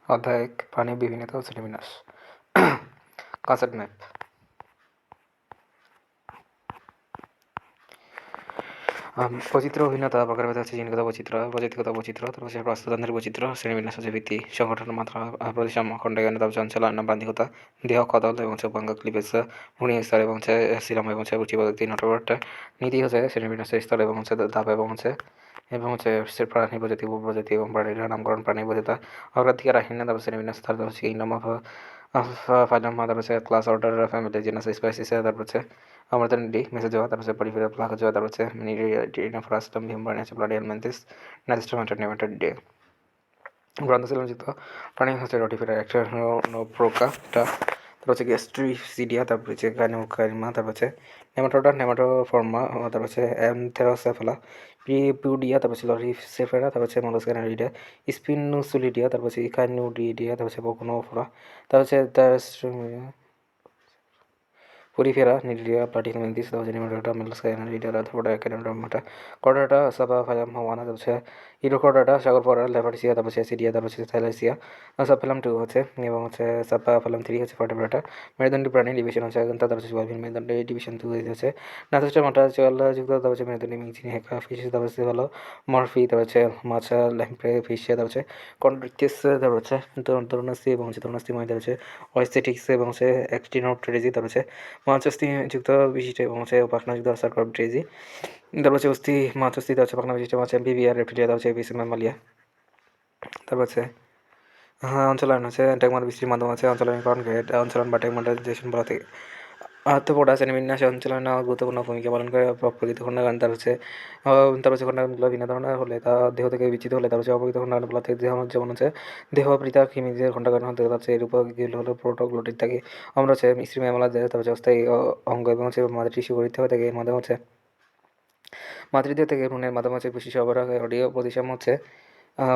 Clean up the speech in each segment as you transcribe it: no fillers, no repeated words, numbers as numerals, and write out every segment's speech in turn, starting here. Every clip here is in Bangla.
অধ্যায় ১ প্রাণীর বিভিন্নতা ও শ্রেণীবিন্যাস। Concept map. বৈচিত্র্য ও ভিন্নতা প্রকারভেদ হচ্ছে জিনগত বৈচিত্র্য, প্রজাতিগত বৈচিত্র্য, তারপর হচ্ছে বাস্তুতন্ত্রের বৈচিত্র্য, শ্রেণীবিন্যাস হচ্ছে ভিত্তি, সংগঠনের মাত্রা, প্রতিসাম্য, খণ্ডায়ন, তারপর অঞ্চলায়ন, প্রান্তিকতা, দেহ কদল এবং উপাঙ্গ ক্লিভেজ, ভূমি স্তর এবং সিলম এবং রুচি পদ্ধতি নটবর্ট। নীতি হচ্ছে শ্রেণীবিন্যাসের স্তর এবং ধাপ এবং প্রাণী প্রজাতি, উপপ্রজাতি এবং প্রাণীর নামকরণ, প্রাণী বৈধতা, অগ্রাধিকার রাখেন না, তারপর শ্রেণীবিন্যাস, তারপর হচ্ছে কিংডম অফ ফাইলাম, তারপর হচ্ছে class, order, family, genius, spices, তারপর হচ্ছে অপরচুনিটি, মেসেজ, তারপর হচ্ছে পরিফেরা প্লাগ, তারপর হচ্ছে মিনিফরাস্টম, হিউম্যান, প্লাডিয়াল মেন্টিস, নাইস্টোমেন্টার, নেমাটোডে। গ্রন্থশীলযুক্ত প্রাণী হচ্ছে রোটিফেরা, একটা প্রোকাটা, তারপর হচ্ছে গ্যাস্ট্রিসিডিয়া, তারপর হচ্ছে গাইনোকাইমা, তারপর হচ্ছে নেমাটোডা, নেমাটোফর্মা, তারপর হচ্ছে অ্যানথেরোসেফালা, পিউডিয়া, তারপর হচ্ছে লরিসেফেরা, তারপর হচ্ছে মনোস্ক্যানারিডিয়া, স্পিনোসুলিডিয়া, তারপর হচ্ছে ইকানুডিডিয়া, তারপর হচ্ছে পোকোনোফোরা, তারপর হচ্ছে পরিফেরা, নিডিয়া, প্লাটিনাম মেন্টিস, তারপর হচ্ছে নেমাটোডা, মেলাস্কাইনা, নিডিয়া, রাথোডা, ক্যানোডার্মাটা, কর্ডাটা, সাবাফাইলাম হাওয়ানা, তারপর হচ্ছে ইরোকর্ডাটা, সাগরফরা, ল্যাভারসিয়া, তারপর হচ্ছে অ্যাসিডিয়া, তারপর হচ্ছে থ্যালাসিয়া, সাবফিলাম 2 হচ্ছে এবং হচ্ছে সাবফিলাম 3 হচ্ছে ফার্টেব্রেটা। মেরুদণ্ডী প্রাণী ডিভিশন হচ্ছে তারপর হচ্ছে ওয়ালভিন মেরুদণ্ডী ডিভিশন 2 হচ্ছে নাসোস্টোমাটা, যুক্ত, তারপর হচ্ছে মেরুদণ্ডী মিংচিনি, হেকা ফিশ, তারপর হচ্ছে ভালো মরফি, তারপর হচ্ছে মাছ, ল্যাম্প্রে ফিশ, তারপর হচ্ছে কন্ড্রিকটিস, তারপর হচ্ছে তরুণাস্তি এবং হচ্ছে তরুণাস্তি মধ্যে হচ্ছে অয়েস্থেটিক্স এবং হচ্ছে এক্সটিনোট্রেজি, তারপর হচ্ছে মাছস্থি যুক্ত বিশিষ্ট এবং হচ্ছে পাখনাযুক্ত সার্কোপ্টেজি, তারপর হচ্ছে মাছস্থিত হচ্ছে পাখনা বিশিষ্ট মাছ এমপিভিআর, রেপ্টিলিয়া, তারপর হচ্ছে এপিস ম্যামালিয়া। তারপর হচ্ছে অঞ্চলায়ন হচ্ছে ট্যাগমার বৃষ্টির মাধ্যমে আছে অঞ্চলায়নকরণ, অঞ্চলায়ন বা ট্যাগমার্টাইজেশন বলা থেকে আর্থ্রোপোডা শ্রেণীবিন্যাসে অঞ্চলায়ন গুরুত্বপূর্ণ ভূমিকা পালন করে। প্রকৃত খণ্ডায়ন, তার হচ্ছে খণ্ডায়নগুলো ভিন্ন ধরনের হলে তা দেহ থেকে বিচ্ছিত হলে তার হচ্ছে অপকৃত খণ্ডায়ন বলা থেকে দেহ যেমন হচ্ছে দেহ পৃথক কৃমিদের খণ্ডায়ন হতে হচ্ছে এর উপকৃত হলো প্রোটোগ্লোটিড থাকে। আমরা হচ্ছে মিশ্রি ম্যামলা তার হচ্ছে অস্থায়ী অঙ্গ এবং হচ্ছে মাদের টিস্যু গঠিত হয়ে থাকে। এর মাধ্যমে হচ্ছে মাতৃদেহ থেকে ভ্রূণের মাধ্যমে হচ্ছে পুষ্টি সরবরাহ অডিও প্রতিসাম্য হচ্ছে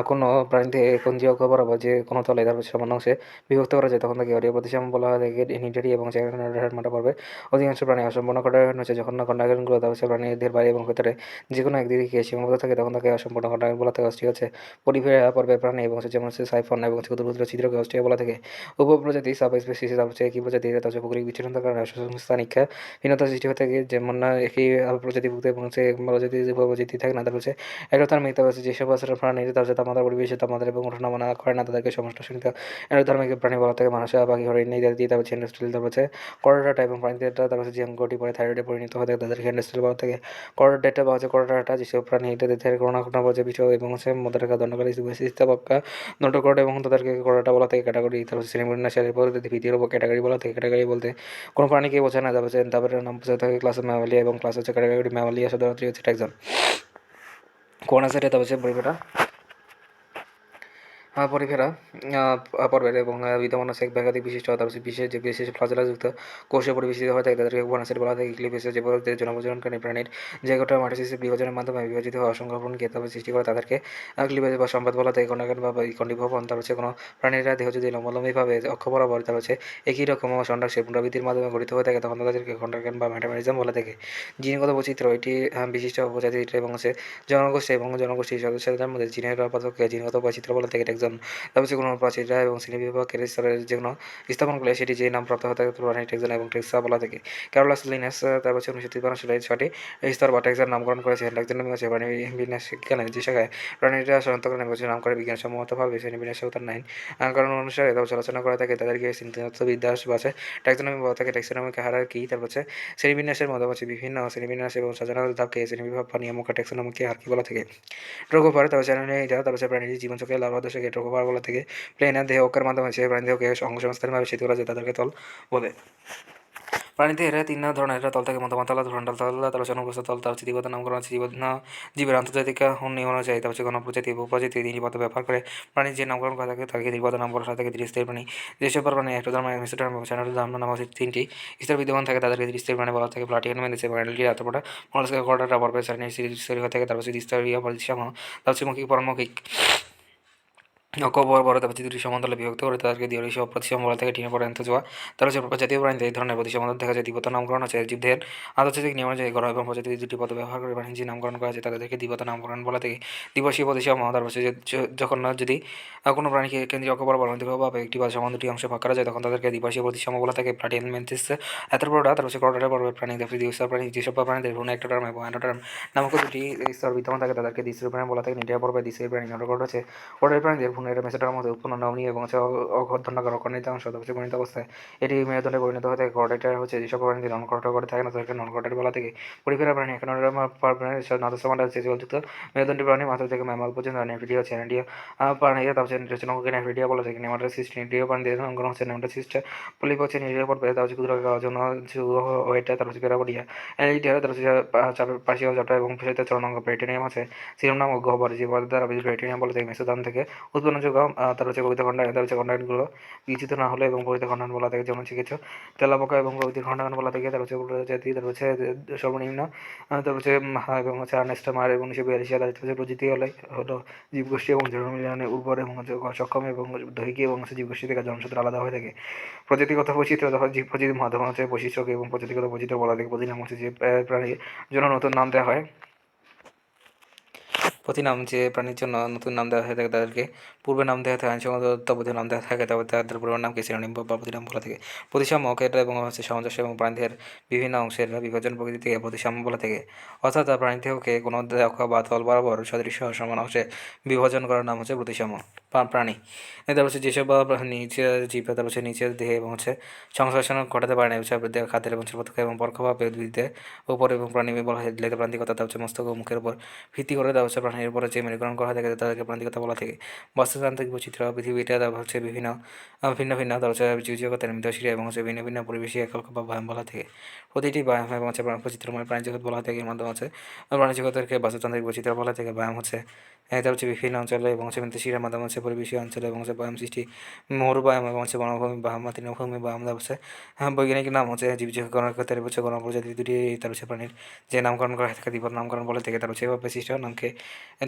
কোনো প্রাণীতে কঞ্জীয় অক্ষ বরাবর যে কোনো তলে তারপর সামান্য অংশে বিভক্ত করা যায় তখন তাকে অডিও প্রতিসাম্য বলা হয়। থাকে নিটারি এবং মাটা পড়বে। অধিকাংশ প্রাণী অসম্পূর্ণ খণ্ডায়ন হচ্ছে যখন না খণ্ডায়নগুলো তার হচ্ছে প্রাণীর দেহের বাইরে এবং ভেতরে যে কোনো একদিকে সীমাবদ্ধ থাকে তখন তাকে অসম্পূর্ণ খণ্ডায়ন বলা থাকে। অস্ট্রিয়া হচ্ছে পরিফেরা পর্বে প্রাণী এবং হচ্ছে যেমন হচ্ছে সাইফন এবং হচ্ছে ক্ষুদ্র ক্ষুদ্র ছিদ্রকে অস্ট্রিয়া বলা থাকে। উপপ্রজাতি সাব স্পেসিস তারপর হচ্ছে একই প্রজাতি তার হচ্ছে ভৌগোলিক বিচ্ছিন্নতার কারণে সংস্থানিকা ভিন্নতা সৃষ্টি হয়ে থাকে। যেমন না একই প্রজাতিভুক্ত এবং হচ্ছে প্রজাতি উপপ্রজাতি থাকে না তার হচ্ছে একধর্মিক, তারপর হচ্ছে যেসব প্রাণীর তার হচ্ছে তাপমাত্রা পরিবেশের তাপমাত্রা এবং ওঠানামা না করে না তাদেরকে সমষ্টিজনিত একধর্মিক প্রাণী বলা থাকে। মানুষ, পাখি, হরিণ ইত্যাদি, তারপর হচ্ছে ইন্ডাস্ট্রিয়াল, তারপর হচ্ছে করোডাটা এবং প্রাণীদেরটা তারপর হচ্ছে যে অঙ্গটি পরে থাইরয়েডে পরিণত হয়ে থাকে তাদেরকে ইন্ডাস্ট্রিয়াল বলা থাকে। করোডাটা বা হচ্ছে করোডাটা যেসব প্রাণী ইত্যাদি থেকে করোনা ঘটনা পর্যায়ে বিষয় এবং হচ্ছে মধ্যরেখা দণ্ডকারী স্থিতাবক্কা নটকট এবং তাদেরকে করোডাটা বলা থাকে। ক্যাটাগরি, তারপর হচ্ছে শ্রেণীবিন্যাসের পদ্ধতি ভিত্তির উপর ক্যাটাগরি বলা থাকে। ক্যাটাগরি বলতে কোনো প্রাণীকে বোঝায় না। তারপরে নাম বোঝাতে থাকে ক্লাস ম্যামালিয়া এবং ক্লাস হচ্ছে ক্যাটাগরি ম্যামালিয়া সাধারণত হচ্ছে ট্যাক্সন কোন আছে এটা হচ্ছে পরিবেটা পরিফেরা পর্বের এবং বিদ্যমান আছে একাধিক বিশিষ্ট তার বিশেষ ফ্লাজেলাযুক্ত কোষে পরিবেশিত হয়ে থাকে তাদেরকে উপন্যাসের বলা থাকে। ক্লিপেসে যে পদ্ধতিতে জনপ্রজননকারী প্রাণীর যে গোটা মাইটোসিসের বিভাজনের মাধ্যমে বিভাজিত হওয়া অসংখ্য ভ্রূণকে তারপর সৃষ্টি করে তাদেরকে ক্লিপেজ বা সম্পাদ বলা থাকে। খণ্ডায়ন বা খণ্ডীভবন, তার হচ্ছে কোনো প্রাণীরা দেহ যদি লম্বালম্বিভাবে অক্ষ বরাবর তার হচ্ছে একই রকম ষণ্ডাংশের পুনরাবৃত্তির মাধ্যমে গঠিত হয়ে থাকে তখন তাদেরকে খণ্ডায়ন বা মেটামেরিজম বলা থাকে। জিনগত বৈচিত্র্য এটি বিশিষ্ট উপজাতির এবং হচ্ছে জনগোষ্ঠী এবং জনগোষ্ঠীর সদস্যদের মধ্যে জিনের পার্থক্যকে জিনগত বৈচিত্র্য বলা থাকে। একজন তারপর হচ্ছে কোনো প্রাচীরা এবং শ্রেণীবিভাগের স্তরের যে কোনো স্থাপন করলে সেটি যে নাম প্রাপ্ত হতে প্রাণী টেক্সন এবং টেক্সা বলা থাকে। ক্যারোলাস লিনাস তারপর হচ্ছে 1953 সালে 6টি স্তর বা টেক্সার নামকরণ করেছেন। টেক্সোনমি হচ্ছে প্রাণী বিন্যাস বিজ্ঞানের যে শাখায় প্রাণীরা শনাক্তকরণ এবং নাম করে বিজ্ঞানসম্মতভাবে শ্রেণীবিন্যাস উত্তর 9 কারণ অনুসারে তারপর আলোচনা করা থাকে তাদেরকে চিন্তাবিদ্যা বাসে ট্যাক্সোনমি বলা থাকে। ট্যাক্সোনমিক হায়ারার্কি তারপর হচ্ছে শ্রেণীবিন্যাসের মধ্যে হচ্ছে বিভিন্ন শ্রেণীবিন্যাস এবং সাজানোর ধাপকে শ্রেণীবিভাগ বা নিয়মক ট্যাক্সোনমিক হায়ারার্কি বলা থাকে। ট্রোগোফার তারপর চ্যানেলিটা তারপর হচ্ছে প্রাণীর জীবনচক্রে লার্ভাদশাকে ট্রোগোফার বলা থাকে। প্লেনার দেহ অক্ষের মাধ্যমে সে প্রাণীদেহকে অঙ্গসংস্থানভাবে শীত করা যায় তাদেরকে তল বলে। প্রাণীতে এরা তিন ধরনের তল থেকে মধ্যমাতল, ধরনটাল তল, তার হচ্ছে অনুগ্রস্ত তল, তার হচ্ছে জীবত নামকরণ আছে জীবের আন্তর্জাতিক নিয়ম অনুযায়ী তার হচ্ছে গণপ্রজাতি উপপ্রজাতি নির্বাদ ব্যবহার করে প্রাণীর যে নামকরণ করা থাকে তাকে নির্বাদ নাম বলা থাকে। দৃঢ়স্থায়ী প্রাণী যেসব প্রাণী একটোডার্ম, মেসোডার্ম এবং স্যানোডার্ম নাম হচ্ছে 3টি স্তর বিদ্যমান থাকে তাদেরকে দৃঢ়স্থায়ী প্রাণী বলা থাকে। প্লাটিয়ান মেন্ডিস এবং অ্যাডেলিয়া আর্থ্রোপোডা মলাস্কা কর্ডাটা পর্বের শ্রেণীর স্তরী হয়ে থাকে তার হচ্ছে দ্বিস্তরীয় পরিসীমা তার হচ্ছে মৌখিক পরমৌখিক বড় তারপর দুটি সমান্তরালে বিভক্ত করে তাদেরকে দ্বিঅরীয় প্রতিসম বলা থেকে টিনের পরে যাওয়া। তার হচ্ছে প্রজাতীয় প্রাণীতে এই ধরনের প্রতিসমান্তর দেখা যায় দ্বিপদ নামকরণ আছে জীবদের আন্তর্জাতিক নিয়ম অনুযায়ী গড় এবং প্রজাতি দুটি পদ ব্যবহার করে প্রাণী যে নামকরণ করা যায় তাদেরকে দ্বিপদ নামকরণ বলা থেকে দ্বিবর্ষীয় প্রতিসম। তারপর হচ্ছে যখন যদি কোনো প্রাণীকে কেন্দ্রীয় অক্ষ বরাবর দীর্ঘভাবে একটি বা সমান দুটি অংশে ভাগ করা যায় তখন তাদেরকে দ্বিবর্ষীয় প্রতিসম বলা থাকে। প্লাটিয়ান মেন্থিস এথেরোপোডা তারপর হচ্ছে ক্রোটাটা পর্বের প্রাণী তারপর দ্বিস্তর প্রাণী যেসব প্রাণীদের ভ্রূণ এক্টোটার্ম এবং অ্যান্ডোটার্ম নামক দুটি স্তর বিদ্যমান থাকে তাদেরকে দ্বিস্তরী প্রাণী বলা থাকে। নিডিয়া পর্বে দ্বিস্তরী প্রাণী অন্তর্গত হচ্ছে ওটার প্রাণীদের ভ্রূণের মেসোটার মধ্যে উৎপন্ন নমনীয় এবং অঘটনাকার অকর্ণিত অংশ হচ্ছে গণিত অবস্থায় এটি মেরুদণ্ডে পরিণত হয়ে থাকে। কর্ডেটার হচ্ছে যেসব প্রাণীদের নন কর্ডেট করে থাকে না তাদেরকে নন কর্ডেট বলা থেকে। পরিফেরা প্রাণী এখন নাদস্যমান্ডা হচ্ছে জলযুক্ত মেরুদণ্ডী প্রাণী মাত্র থেকে ম্যামাল পর্যন্ত নেফিডিয়া হচ্ছে নেডিয়া প্রাণীরা তারপর হচ্ছে নৌকে নেফিডিয়া বলা থাকে। নেমাটোসিস্ট নিডিয়া প্রাণীদের নামকরণ হচ্ছে নেমাটোসিস্ট পলিপ হচ্ছে নিডিয়া পর্বে তার হচ্ছে ক্ষুদ্র জন্য ওয়েটা তার হচ্ছে প্যারাবোডিয়া এলিডিয়া তার হচ্ছে পার্সিয়াল জাপটা এবং ফেসিতে চরণাঙ্গ পেরিটোনিয়াম আছে। সিরম নামক গহ্বর জীবন দ্বারা পেরিটোনিয়াম বলা থাকে। মেসোদান থেকে উৎপন্ন যোগ তার হচ্ছে কবিতা খণ্ডায়ন তার হচ্ছে খণ্ডায়নগুলো বিচিত না হলে এবং কবিতা খণ্ডায়ন বলা থাকে। যেমন চিকিৎসা তেলাপোকা এবং প্রভৃতির খণ্ডায়ন বলা থাকে। তার হচ্ছে প্রজাতি তার হচ্ছে সর্বনিম্ন তার হচ্ছে এবং হচ্ছে আর্নেস্টামার এবং 1942 তার হচ্ছে প্রজাতি হলো জীবগোষ্ঠী এবং যৌন মিলনে উর্বর এবং সক্ষম এবং দৈহিক এবং হচ্ছে জীবগোষ্ঠী থেকে জন্মসূত্রে আলাদা হয়ে থাকে। প্রজাতিগত বৈচিত্র্য যখন জীব প্রজাতির মাধ্যমে হচ্ছে বৈশিষ্ট্যকে এবং প্রজাতিগত বৈচিত্র্য বলা থাকে। প্রতিনাম হচ্ছে যে প্রাণীর জন্য নতুন নাম দেওয়া হয় প্রতিনাম যে প্রাণীর জন্য নতুন নাম দেওয়া হয়ে থাকে তাদেরকে পূর্বে নাম দেওয়া থাকে আইনসঙ্গত তত্ত্বাবধায়ক নাম দেওয়া থাকে তবে তাদের পূর্বের নামকে সিনোনিম বা প্রতিনাম বলা থাকে। প্রতিসাম্য এটা এবং হচ্ছে সামঞ্জস্য এবং প্রাণীদের বিভিন্ন অংশের বিভাজন প্রকৃতি থেকে প্রতিসাম্য বলা থেকে। অর্থাৎ প্রাণীদেহকে কোনো অক্ষ বা তল বরাবর সদৃশ সমান অংশে বিভাজন করার নাম হচ্ছে প্রতিসাম্য। প্রাণী তারপর হচ্ছে যেসব নিচে জীব তারপর হচ্ছে নিচের দেহে এবং হচ্ছে সংশ্লেষণ ঘটাতে পারে না খাদ্যের এবং প্রত্যক্ষ এবং পরোক্ষভাবে উদ্ভিদের উপর এবং প্রাণী বলা হয় প্রান্তিকতা তার হচ্ছে মস্তক ও মুখের উপর ভিত্তি করে দেওয়া হচ্ছে প্রাণীর উপরে যে মেরুকরণ করা থাকে তাদেরকে প্রান্তিকতা বলা থাকে। বাস্তুতান্ত্রিক বৈচিত্র্য পৃথিবীটা দেওয়া হচ্ছে ভিন্ন ভিন্ন তার হচ্ছে জীবজগতের মিথস্ক্রিয়া এবং হচ্ছে ভিন্ন ভিন্ন পরিবেশে একক বা ব্যায়াম বলা থাকে। প্রতিটি ব্যায়াম এবং হচ্ছে বৈচিত্র্যময় প্রাণী জগৎ বলা থাকে। এর মাধ্যমে হচ্ছে প্রাণী জগতেরকে বাস্তুতান্ত্রিক বৈচিত্র্য বলা থেকে। ব্যায়াম হচ্ছে এটা হচ্ছে বিভিন্ন অঞ্চলে এবং হচ্ছে মিথস্ক্রিয়ার মাধ্যমে হচ্ছে পরিবেশীয় অঞ্চলে এবং হচ্ছে ব্যায়াম সৃষ্টি মরুব্যায়াম এবং হচ্ছে বনভূমি ব্যায়াম তৃণভূমি ব্যায়াম দেওয়া হচ্ছে। বৈজ্ঞানিক নাম হচ্ছে জীবজগতের ক্ষেত্রে হচ্ছে গণপ্রজাতি দুটি তার হচ্ছে প্রাণীর যে নামকরণ করা থাকে দ্বিপদ নামকরণ বলে থেকে। তার হচ্ছে বিশিষ্ট নামকে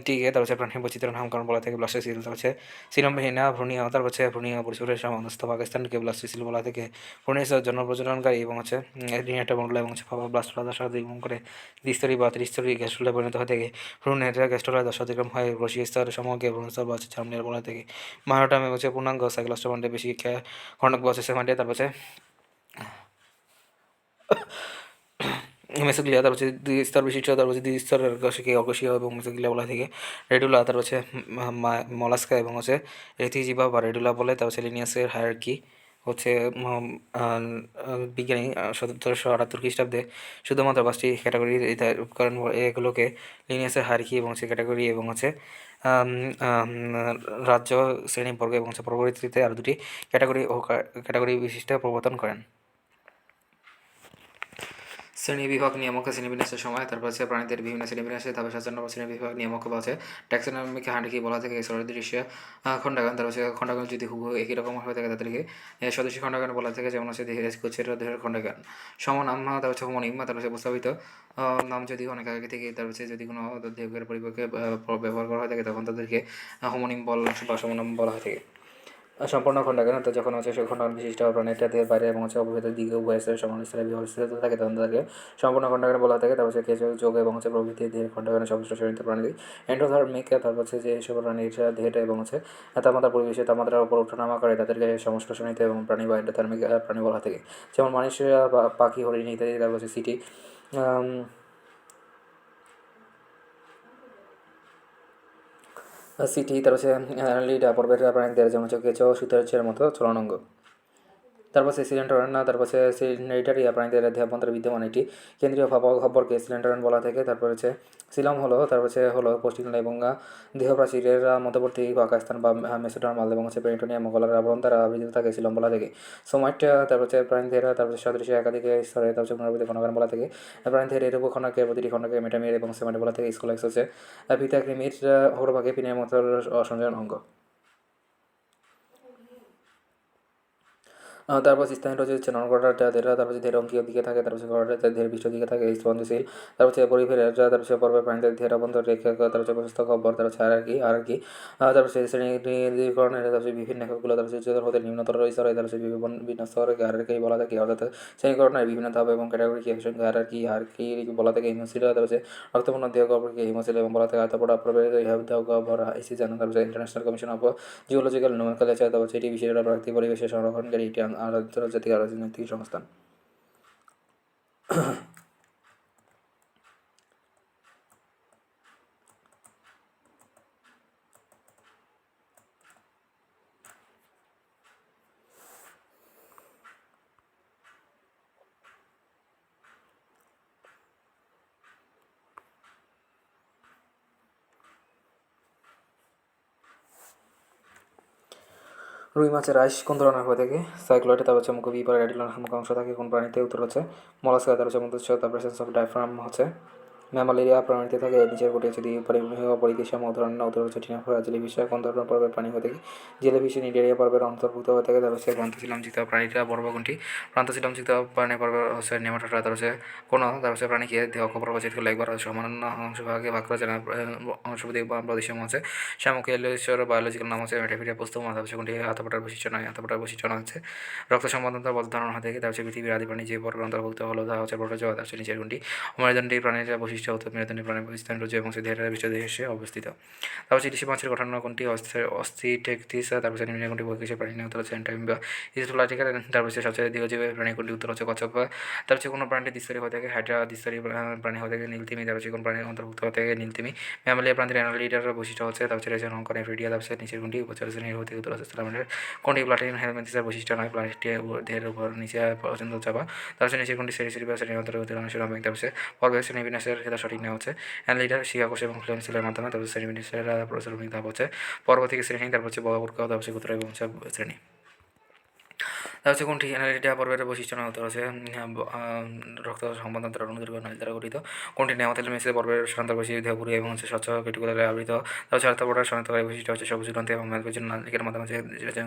টিকে তার হচ্ছে প্রাণী বৈচিত্র্য নামকরণ বলা থেকে। ব্লাস্টোসিল তার হচ্ছে সিলমহীনা ভ্রূণীয় তার হচ্ছে ভ্রূণীয় পরিসরের সমানস্থ পাকিস্তানকে ব্লাস্টোসিল বলা থেকে। ভ্রূণীয় জন্ম প্রজননকারী এবং হচ্ছে একটা মন্ডল এবং হচ্ছে ব্লাস্টোলাদার সাথে এবং করে দ্বিস্তরী বা ত্রিস্তরী গ্যাস্ট্রোলে পরিণত হয়ে থাকে। ভ্রূণের গ্যাস্ট্রোলা দশ অতিক্রম হয় রশি স্তর সমগ্র ভ্রূণস্তর বা হচ্ছে চামড়িয়ার বলা থেকে। মায়োটাম হচ্ছে পূর্ণাঙ্গ সাইক্লোস্টোমান্ডে বেশি খণ্ডক বা হচ্ছে সেমান্ডে তারপর হচ্ছে মেসোগ্লিয়া তার হচ্ছে দুই স্তর বিশিষ্ট তার হচ্ছে দুই স্তরের কোষকে অকোষীয় এবং মেসোগ্লিয়া বলা থাকে। রেডুলা তার হচ্ছে মলাস্কা এবং হচ্ছে রেথিজিবা বা রেডুলা বলে। তার হচ্ছে লিনিয়াসের হায়ারকি হচ্ছে বিজ্ঞানী 1778 খ্রিস্টাব্দে শুধুমাত্র 5টি ক্যাটাগরি উপকরণ এগুলোকে লিনিয়াসের হায়ারকি এবং হচ্ছে ক্যাটাগরি এবং হচ্ছে রাজ্য শ্রেণীবর্গ এবং হচ্ছে পরবর্তীতে আরও দুটি ক্যাটাগরি বিশিষ্ট প্রবর্তন করেন। শ্রেণীবিভাগ নিয়ামক শ্রেণীবিন্যাসের সময় তারপর হচ্ছে প্রাণীদের বিভিন্ন শ্রেণীবিন্যাসে তারপর 7 শ্রেণীবিভাগ নিয়ামক বা হচ্ছে ট্যাক্সোনমিক হান্ডকি বলা থাকে। সদৃশ্য খণ্ডায়ন তার হচ্ছে খণ্ডায়ন যদি হুবহু একই রকম হয়ে থাকে তাদেরকে সদৃশ্য খণ্ডায়ন বলা থাকে। যেমন হচ্ছে দেহের খণ্ডায়ন সমনাম তার হচ্ছে হোমোনিম তার হচ্ছে প্রস্তাবিত নাম যদি অনেক আগে থেকে তার হচ্ছে যদি কোনো দেহের পরিপক্ষে ব্যবহার করা হয়ে থাকে তখন তাদেরকে হোমোনিম বা সমনাম বলা হয়ে থাকে। সম্পূর্ণ খণ্ডায়ন অর্থাৎ যখন হচ্ছে সেই খণ্ডায়ন বিশিষ্ট প্রাণীটা দেহের বাইরে এবং হচ্ছে অবভেদের দিকে উভয় স্তরে সমান স্তরে বিভক্ত থাকে তখন তাদেরকে সম্পূর্ণ খণ্ডায়ন বলা থাকে। তারপর হচ্ছে কেঁচো যোগ এবং হচ্ছে প্রভৃতি দেহের খণ্ডায়নের সমস্ত শ্রেণীতে প্রাণী এন্ডোধার্মিক তারপর হচ্ছে যে সব প্রাণীর দেহটা এবং হচ্ছে তাপমাত্রা পরিবেশে তাপমাত্রার উপর ওঠানামা করে তাদেরকে সমস্ত শ্রেণীতে এবং প্রাণী বা এন্ডোধার্মিক প্রাণী বলা থাকে। যেমন মানুষেরা পাখি হরিণ ইত্যাদি তারপর হচ্ছে সিটি তার হচ্ছে লিডা পর্বের প্রাণীদের যেমন হচ্ছে কেঁচো সুতার মতো চলনাঙ্গ। তারপর সে সিলিন্ডার তারপর সে সিলিন্ডারিয়া প্রাণীদের দেহাভ্যন্তরে বিদ্যমান একটি কেন্দ্রীয় খবরকে সিলিন্ডারন বলা থাকে। তারপর হচ্ছে সিলম হলো তারপর হচ্ছে পৌষ্টিকনালী এবং দেহপ্রাচীরের মধ্যবর্তী পাকিস্তান বা মেসোডার্মাল এবং হচ্ছে পেরিটোনিয়াম গলার আবরণ দ্বারা আবৃত থাকে সিলম বলা থাকে। সোমাইট তারপর হচ্ছে প্রাণীদের তারপর সদৃশ্য একাধিক স্তরে তারপর হচ্ছে পুনরাবৃত্তি খণ্ডায়ন বলা থাকে। প্রাণীদের এর উপখণ্ডকে প্রতিটি খণ্ডকে মেটামির এবং সেমাইট বলা থাকে। স্কোলাক্স হচ্ছে পিতাকৃমির অগ্রভাগে পিনের মতো অসংযোজন অঙ্গ। তারপর স্থানীয় হচ্ছে নন কর্ডাটা যেটা, তারপর হচ্ছে ধীর অঙ্কীয় দিকে থাকে, তারপর হচ্ছে কর্ডাটা ধীর পৃষ্ঠ দিকে থাকে স্পঞ্জশীল, তারপর হচ্ছে পরিফেরা, তারপর হচ্ছে পর্বের প্রাণীদের ধীর অভ্যন্তর রেখা, তারপর হচ্ছে প্রশস্ত কব্বর, তারপর হচ্ছে হায়ারার্কি, তারপর হচ্ছে শ্রেণীকরণের, তারপর হচ্ছে বিভিন্ন লেখকগুলো, তারপর হচ্ছে উচ্চতর হতে নিম্নতর স্তরে, তারপর হচ্ছে বিভিন্ন স্তরে হায়ারার্কি বলা থাকে, অর্থাৎ শ্রেণীকরণের বিভিন্ন ধাপ এবং ক্যাটাগরি কি একসঙ্গে হায়ারার্কি বলা থাকে হিমোসিল, তারপর হচ্ছে রক্তপূর্ণ দেহ গহ্বরকে হিমোসিল এবং বলা থাকে, তারপর দেহ গহ্বর আইসিসি, তারপর হচ্ছে international commission of geological nomenclature, তারপর হচ্ছে এটি বিশ্বের প্রাকৃতিক পরিবেশের সংরক্ষণকারী একটি আন্তর্জাতিক রাজনৈতিক সংস্থান। রুই মাছের আইস কোন ধরনের হয়ে থাকে? সাইক্লয়েড, তারপর হচ্ছে মুখ বিপার অ্যাডিলার মুখ অংশ থাকে কোন প্রাণীতে? উত্তর হচ্ছে মলাস্কা, তারপর হচ্ছে মধ্যচ্ছ, তারপর সেন্স অফ ডায়াফ্রাম হচ্ছে ম্যামালেরিয়া প্রাণীতে থাকে, নিচের কোটি হচ্ছে পরিদেশীয় উদাহরণ উত্তর হচ্ছে টিনাফোরা। জেলিফিশ কোন ধরনের পর্বের প্রাণী হয়ে থাকে? জেলিফিশ নিডেরিয়া পর্বের অন্তর্ভুক্ত হয়ে থাকে। তারপর হচ্ছে প্রান্তশীলামযুক্ত প্রাণীরা পর্ব কোনটি? প্রান্তশীলামযুক্ত প্রাণী পর্ব হচ্ছে নেমাটোডা। তারপর হচ্ছে তারপর হচ্ছে প্রাণীকে দেহ পর্বচিত করলে একবার সামান্য অংশভাগে ভাগ করা যায় না অংশপ্রতি প্রদেশম আছে শামুক এলেশ্বর বায়োলজিক্যাল নাম হচ্ছে মেটাফিরিয়া পুস্তক, তারপর হচ্ছে কোনটি হাতপাটার বৈশিষ্ট্য নয়? হাতপাটার বৈশিষ্ট্য না হচ্ছে রক্ত সম্বন্ধতার বদ ধারণ হয়ে থাকে। তারপর হচ্ছে পৃথিবীর আদি প্রাণী যে পর্বের অন্তর্ভুক্ত হলো তা হচ্ছে প্রোটোজোয়া। তারপর হচ্ছে নিচের কোনটি? মেরুদণ্ডী প্রাণীর বৈশিষ্ট্য হতো মেরুদণ্ডী প্রাণীর স্থান রয়েছে এবং দেহের পৃষ্ঠদেশে অবস্থিত। তারপর হচ্ছে ইলিশ মাছের গঠন কোনটি? অস্থিটেকটিস। তারপর হচ্ছে নিম্নের কোনটি বহির্দেশের প্রাণী? উত্তর হচ্ছে অ্যান্টামিবা ইস্টোলাটিকা। তারপর হচ্ছে সবচেয়ে দীর্ঘজীবী প্রাণী কোনটি? উত্তর হচ্ছে কচ্ছপ। তারপর হচ্ছে কোনো প্রাণীটি দ্বিস্তরী হয়ে থাকে হাইড্রা, দ্বিস্তরী প্রাণী হয়ে থাকে নীলতিমি। তারপর হচ্ছে কোন প্রাণীর অন্তর্ভুক্ত হয়ে থাকে নীলতিমি। ম্যামালিয়া প্রাণীর অ্যানালিটার বৈশিষ্ট্য হচ্ছে, তারপর হচ্ছে রেজন অঙ্কন এফ্রিডিয়া। তারপর হচ্ছে নিচের কোনটি উপচার শ্রেণীর হতে? উত্তর হচ্ছে সালামান্ডার। কোনটি প্লাটিন হেলমেন্থিসের বৈশিষ্ট্য নয়? প্লাস্টিক দেহের উপর নিচে পর্যন্ত চাপা। তারপর হচ্ছে নিচের কোনটি সেরিসিরি বা শ্রেণীর অন্তর্গত মানুষের অমিক। তারপর হচ্ছে পর্বে শ্রেণী বিন্যাসের ক্ষেত্রে সঠিক নেওয়া হচ্ছে অ্যানালিটার শিকাকোষ এবং ফ্লেম সেলের মাধ্যমে। তারপর শ্রেণী বিন্যাসের প্রচলিত ধাপ হচ্ছে পর্ব থেকে শ্রেণী, তারপর হচ্ছে বর্গ, তারপর হচ্ছে গোত্র এবং শ্রেণী। তার হচ্ছে কোনটি অ্যানালিটা পর্বের বৈশিষ্ট্য নয়? উত্তর হচ্ছে রক্ত সম্বন্ধ অনুদীর্ঘ নালী দ্বারা গঠিত। কোনটি নেমাথেল মেসে পর্বের শান্তর বৈশিষ্ট্য দেহপুরি এবং হচ্ছে স্বচ্ছ কেটিকুলারে আবৃত। তার হচ্ছে আর্থপটার শনাক্তকারী বৈশিষ্ট্য হচ্ছে সবুজ গ্রন্থি এবং মেদবীজ নালিকের মাধ্যমে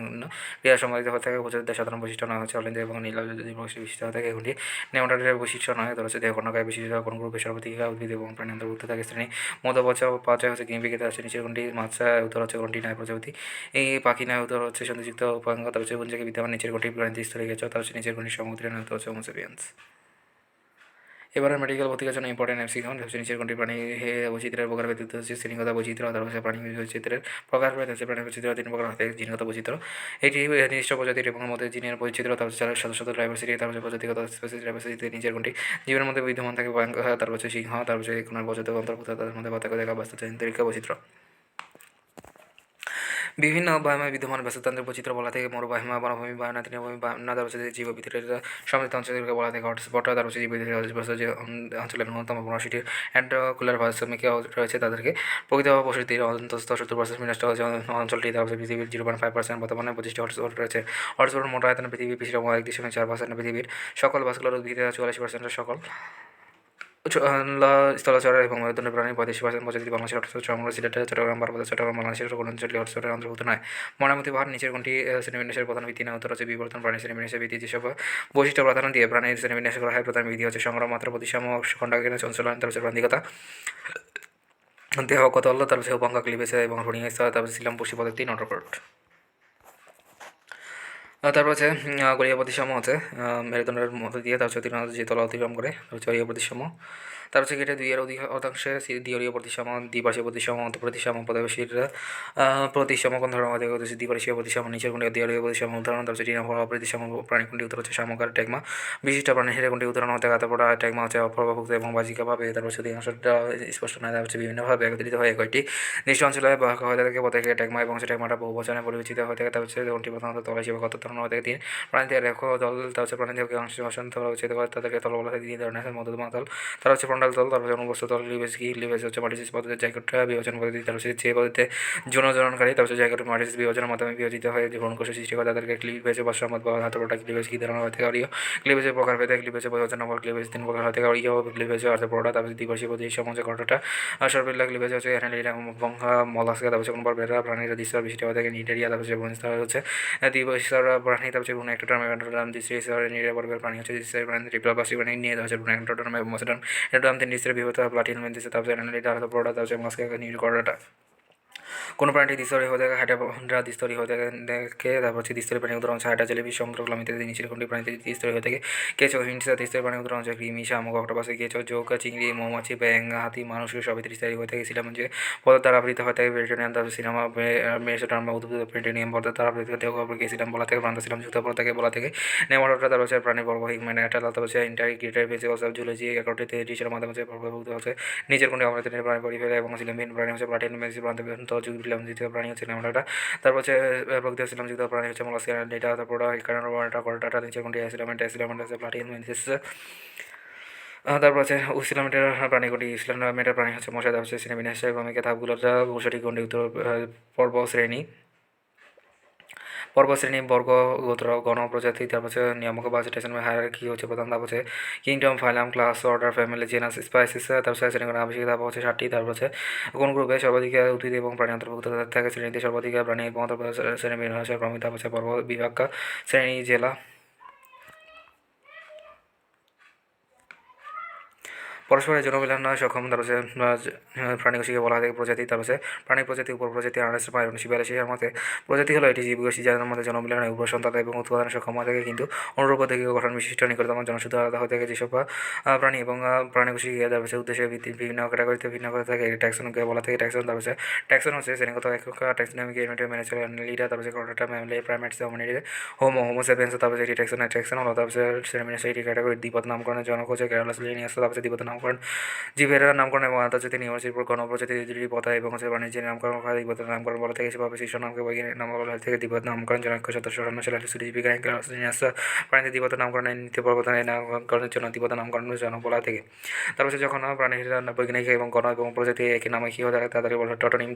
ক্রিয়া সম্পাদিত হয়ে থাকে। উপজাতিদের সাধারণ বৈশিষ্ট্য নয় হচ্ছে অলিন্দ এবং নীল বিশিষ্ট হয়ে থাকে। এগুলি নেমাটোডের বৈশিষ্ট্য নয়। তার হচ্ছে দেহকর্ণকায় বিশিষ্ট কোন গ্রুপের সর্বদিকা উদ্ভিদ এবং প্রাণী অন্তর্ভুক্ত থাকে শ্রেণী মধ্যপচা পাচা হচ্ছে গিম্বিকেতে আছে নিচের কোনটি? মাছা। উত্তর হচ্ছে কোনটি? নাই প্রজাপতি। এই পাখি নয়। উত্তর হচ্ছে সন্ধিযুক্ত উপাঙ্গ। তার হচ্ছে পুঞ্জকে বিদ্যমান নিচের কোনটি প্রাণীতে স্তরে গেছে? তার হচ্ছে নিচের কোনটি সমুদ্রের নয়? হচ্ছে হোমোসেপিয়েন্স। এবারে মেডিকেল ভর্তির জন্য ইম্পর্টেন্ট এমসিকিউ হচ্ছে নিচের কোনটি প্রাণী বৈচিত্র্যের প্রকার ব্যতীত হচ্ছে শ্রেণীগত বৈচিত্র্য, তারপর হচ্ছে প্রাণী বৈচিত্র্যের প্রকার হচ্ছে প্রাণী বৈচিত্র্য তিন প্রকার হতে জিনগত বৈচিত্র্য, এটি নির্দিষ্ট প্রজাতির এবং মধ্যে জিনের বৈচিত্র্য, তারপর হচ্ছে সদস্য ডাইভার্সিটি, তারপর হচ্ছে প্রজাতিগত স্পেসিস ডাইভার্সিটিতে নিচের কোনটি জীবের মধ্যে বিদ্যমান থাকে ভয়ঙ্কর, তারপর হচ্ছে সিংহ, তারপর হচ্ছে কোনো প্রজাতি অন্তর্ভুক্ত তাদের মধ্যে পার্থক্য দেখা বাস্তুতান্ত্রিক বৈচিত্র্য। বিভিন্ন বায়ুময় বিদ্যমান বাস্তুতান্ত্রিক বৈচিত্র্য বলা থেকে মরুবাহিমা, বনভূমি, বায়না, তৃণভূমি, বায়না, তারপর হচ্ছে জীববিদ্যুতের সমৃদ্ধ অঞ্চলকে বলা থেকে হটস্পট, তারপর হচ্ছে জীববিদ্যুতের যে অঞ্চলের ন্যূনতম 15টি অ্যান্টোকুলার ভারসাম্যিক রয়েছে তাদেরকে প্রকৃত প্রসূতির অন্তস্থ 70% বিনষ্ট হচ্ছে অঞ্চলটি। তারপর হচ্ছে পৃথিবীর 0.5% বর্তমানে 25টি হটস্পট রয়েছে। হটস্পট মোট আয়তনে পৃথিবীর পিছিয়ে 1.4% পৃথিবীর সকল ভাস্কুলার উদ্ভিদের 44% সকল স্থলচর এবং মেরুদণ্ডী প্রাণী 35% প্রজাতি বাংলাদেশের হটস্পট সংগ্রহ সিলেটের চট্টগ্রাম, পার্বত্য চট্টগ্রাম, বাংলাদেশের কোন অঞ্চলটি হটস্পটের অন্তর্ভুক্ত নয়? ময়নামতি পাহাড়। নিচের কোনটি শ্রেণীবিন্যাসের প্রধান ভিত্তি না? উত্তর হচ্ছে বিবর্তন প্রাণী শ্রেণীবিন্যাসের ভিত্তি যেসব বৈশিষ্ট্য প্রাধান্য দিয়ে প্রাণীর শ্রেণীবিন্যাস করা হয় প্রধান বিধি হচ্ছে সংগ্রহ, মাত্রা, প্রতিসাম্য, খণ্ডায়ন, অঞ্চলায়ন, তারপর হচ্ছে প্রান্তিকতা, দেহ কত হল, তারপর হচ্ছে উপাঙ্গ ক্লিবেজ এবং হোর্ডিং স্তর, তারপর শিলাম পুষ্টি পদ্ধতি নটরকট। তারপর হচ্ছে গড়িয়া প্রতিসাম্য হচ্ছে মেরুদণ্ডের মধ্যে দিয়ে তার হচ্ছে যে তলা অতিক্রম করে হচ্ছে গড়িয়া প্রতিসাম্য। তার হচ্ছে কেটে 2 এর অধিক শতাংশে দ্বিগড়ীয় প্রতিসাম্য, দ্বিপার্শ্বীয় প্রতিসাম্য, অন্তঃপ্রতিসাম্য, প্রতিবেশীর প্রতিসাম্য কোন ধরনের মধ্যে হচ্ছে দ্বিপার্শ্বীয় প্রতিসাম্য নিচের কোনটি দ্বিগড়ীয় প্রতিসাম্য উদাহরণ? তার হচ্ছে টিনাফোরা প্রতিসাম্য প্রাণী কোনটি? উত্তর হচ্ছে শামুক আর টেকমা। বিশিষ্ট প্রাণী হিসেবে কোনটি উদাহরণ হতে? গাতাপড়া, টেকমা হচ্ছে অপ্রভাবভুক্ত এবং বাজিকাভাবে, তারপর হচ্ছে অধিকাংশটা স্পষ্ট নয়, তার হচ্ছে বিভিন্নভাবে একত্রিত হয়ে কয়েকটি নির্দিষ্ট অঞ্চলে বাহক হয়ে থাকে প্রত্যেকে টেকমা এবং হচ্ছে টেকমাটা বহু বচনে পরিবেচিত হয়ে থাকে। তার হচ্ছে কোনটি প্রধানত তল হিসেবে কত ধরনের হয়ে থাকে? 3 প্রাণীদের রেখ দল, তার হচ্ছে প্রাণীদেরকে অংশ বসন্ত উচ্ছেদ করে তাদেরকে তল বলা হয় 3 ধরনের মধ্যমা তল, তারা হচ্ছে মণ্ডল তল, তারপর অনুবস্ত্র তল, ক্লিভেজ কি, ক্লিভেজ হচ্ছে মাটিসিস পদ্ধতির জায়গাটা বিভাজন পদ্ধতি, তারপর যে পদ্ধতিতে যৌনজননকারী তারপর জায়গাটা মাটিসিস বিভাজনের মাধ্যমে বিভাজিত হয় ভ্রূণকোষের সৃষ্টি করে তাদেরকে ক্লিভেজে বর্ষামত বা হাতপটা ক্লিভেজ কি ধরনের হয় থেকে অরিয় ক্লিভেজের প্রকার ভেদে ক্লিভেজের বিভাজন নম্বর ক্লিভেজ 3 প্রকার হয় থেকে অরিয় ক্লিভেজ অর্থপটা, তারপর দ্বিবর্ষী পদ্ধতি সমাজে ঘটটা সর্বিল্লা ক্লিভেজ হচ্ছে অ্যানালিরা এবং মলাস্কা, তারপর কোন বেড়া প্রাণীরা দৃশ্যের বৃষ্টি হয় থেকে নিটেরিয়া, তারপর বনস্তর হচ্ছে দ্বিবর্ষীর প্রাণী, তারপর কোনো একটা টার্ম দৃশ্যের নিরে পর্বের প্রাণী হচ্ছে দৃশ্যের প্রাণী রিপ্লাবাসী প্রাণী নিয়ে হচ্ছে একটা টার্ম এবং মশাটার্ম এটা টার্ম 3 দৃশ্যের বিভূত প্লাটিন মেন্দিসে, তারপর অ্যানালিটা অর্থপটা, তারপর মাস্কে নির করাটা কোনো প্রাণীটি দ্বিস্তরী হয়ে থাকে হাইড্রা দ্বিস্তরী হয়ে থাকে, তারপর হচ্ছে দ্বিস্তরী প্রাণী উদাহরণ হচ্ছে হাইড্রা, জেলিফিশ, সমুদ্রকলাম ইত্যাদি নিচের কোনটি প্রাণীতে দ্বিস্তরী হয়ে থাকে কেঁচো, হিংসা দ্বিস্তরী প্রাণী উদাহরণ হচ্ছে কৃমি, শামুক, অক্টোপাস, কেঁচো, জোকা, চিংড়ি, মৌমাছি, ব্যাঙ, হাতি, মানুষ সবই দ্বিস্তরী হয়ে থাকে সিলাম যে পদার্থ দ্বারা আবৃত হয়ে থাকে পেরিটোনিয়াম, তারপর সিনেমা মেসোটার্ম বা উদ্ভিদ পেরিটোনিয়াম পদার্থ দ্বারা আবৃত দেহ সিলাম বলা থেকে প্রান্ত সিলাম যুক্ত পর থেকে বলা থেকে নেমাটোটা, তারপর হচ্ছে প্রাণী বর্বহিক মানে এটা তারপর হচ্ছে ইন্টারগ্রেটেড ফিজিক্যাল সব জুলজি একটিতে টিচার মাধ্যমে হচ্ছে প্রভাবিত হচ্ছে নিচের কোনটি অমৃতের প্রাণী পরিফেরা এবং সিলামহীন প্রাণী হচ্ছে প্লাটিন মেসি প্রান্ত যুগলাম দ্বিতীয় প্রাণী হচ্ছে নেমাটোটা, তারপর হচ্ছে প্রকৃতি সিলাম যুক্ত প্রাণী হচ্ছে মলাস্কা ডেটা, তারপর কারণটা করাটা নিচের কোনটি অ্যাসিলামেন্ট হচ্ছে প্লাটিন মেসিস, তারপর আছে উসিলামেটের প্রাণীগুলি ইসলামেটের প্রাণী হচ্ছে মশা, তারপর হচ্ছে শ্রেণীবিন্যাসের ভূমিকা ধাপগুলোর সঠিক গণ্ডি উত্তর পর্বশ্রেণী বর্গ গোত্র গণ প্রজাতি, তারপর হচ্ছে নিয়ামক বাজেটেশন হায়ারার্কি হচ্ছে প্রধান, তারপর হচ্ছে kingdom, phylum, class, order, family, genus, species, তারপর শ্রেণীগুলো আবশ্যিক, তারপর হচ্ছে 7টি, তারপর হচ্ছে কোন গ্রুপে সর্বাধিক উদ্ভিদ এবং প্রাণী অন্তর্ভুক্ত থাকে শ্রেণীতে সর্বাধিক প্রাণী এবং শ্রেণী বিন্যাসের ক্রমিক, তারপর হচ্ছে পর্ব বিভাগ শ্রেণী জেলা পরস্পরের জনমিলন সক্ষম, তারপর প্রাণীকোষীকে বলা হয় প্রজাতি, তারপর প্রাণী প্রজাতি উপপ্রজাতি 1982 মতে প্রজাতি হলো এটি জীবকোষী যাদের মধ্যে জনমিলনের উপসন্তান এবং উৎপাদনের সক্ষম হয়ে থাকে কিন্তু অনুরূপ পদ্ধতিকে গঠন বিশিষ্ট নিকটতম জনসূত্র আলাদা হয়ে থাকে যেসব প্রাণী এবং প্রাণীকোষীকে তারপর উদ্দেশ্যে বিভিন্ন ক্যাটাগরিতে ভিন্ন করে থাকে ট্যাক্সনকে বলা থাকে ট্যাক্সন, তারপর ট্যাক্সন হচ্ছে শ্রেণীগত একক ট্যাক্সনমিক ইউনিট মেনে চলে লিডার, তারপর কর্ডাটা ম্যামলে প্রাইমেটস হোমিনিডে হোমোসেপিয়েন্স, তারপর এটি ট্যাক্সন হলো, তারপর শ্রেণী এটি ক্যাটাগরি দ্বিপদ নামকরণের জনক হচ্ছে কেরালাস লিনিয়াস, তারপর দ্বিপদ নামকরণ জীবের নামকরণ এবং আন্তর্জাতিক নিয়মসির গণপ্রজাতি পথা এবং হচ্ছে বাণিজ্যের নামকরণ দ্বিপদ নামকরণ বলা থেকে সেভাবে শীর্ষ নামকে বৈজ্ঞানিক নাম বলা থেকে দ্বিপদ নামকরণ জনক 1754 সালে সুদীপিকা প্রাণীদের দ্বিপদ নামকরণের নীতি প্রবর্তনের নামকরণের জন্য দ্বিপদ নামকরণ জনক বলা থেকে, তারপর যখন প্রাণীর বৈজ্ঞানিক এবং গণ এবং প্রজাতি একই নামে কী হয়ে থাকে তাদেরকে বলা টটোনিম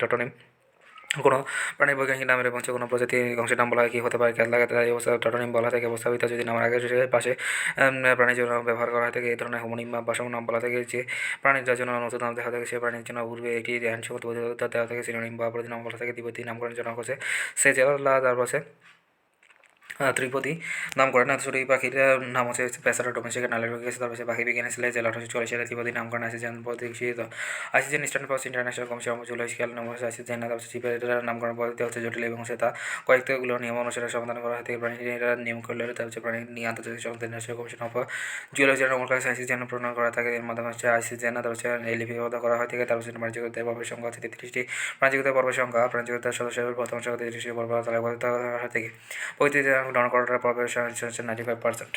কোনো প্রাণী বৈজ্ঞানিক নামের এবং কোনো প্রজাতি অংশের নাম বলা হয় কি হতে পারে খেয়াল লাগে তাই অবস্থা টটোনিম বলা থেকে অবস্থাপিত যদি নামের আগে পাশে প্রাণীর জন্য ব্যবহার করা হয় থাকে এই ধরনের হোমোনিম বা বাসম নাম বলা থেকে যে প্রাণীর যার জন্য নতুন নাম দেখা থাকে সে প্রাণীর জন্য পূর্বে একটি আইনসম্মত বৈধতা দেওয়া থেকে সিনোনিম বা প্রতিনাম বলা থেকে দ্বিপদী নামকরণের জন্য হচ্ছে সে জেলা, তারপর ত্রিপদী নামকরণ চড়ুই পাখির নাম হচ্ছে পেসারা ডোমেস্টিক নালের গেছে, তারপর পাখি বিজ্ঞানী ছিল যে 1844 সালে ত্রিপদী নামকরণ আসিজেন প্রতিষ্ঠিত আসিজেন ইস্টার্ন ফার্স্ট ইন্টারন্যাশনাল কমিশন জুলাই স্কেল নাম হচ্ছে আসিজেন, তারপর চিপের নামকরণ পদ্ধতি হচ্ছে জটিল এবং সেটা কয়েকগুলো নিয়ম অনুসারে সমাধান করা হয় থেকে প্রাণীরা নিয়ম করলে তারপর প্রাণী নিয়ে আন্তর্জাতিক ইন্টারন্যাশনাল কমিশন অফ জুলজির নমল কাছে আসিজেন প্রণয়ন করা থাকে এর মাধ্যমে হচ্ছে আসিজেন, তারপর হচ্ছে লিপিবদ্ধ করা হয় থেকে, তারপর বাণিজ্যিকতার পর্বের সংখ্যা হচ্ছে 33টি, বাণিজ্যিকতার পর্বের সংখ্যা বাণিজ্যিকতার সদস্যের প্রথম সংখ্যা 33টি পর্ব তালিকাবদ্ধ থেকে প্রতিটি গ্রহণ করার পর্বের সংখ্যা হচ্ছে 95%।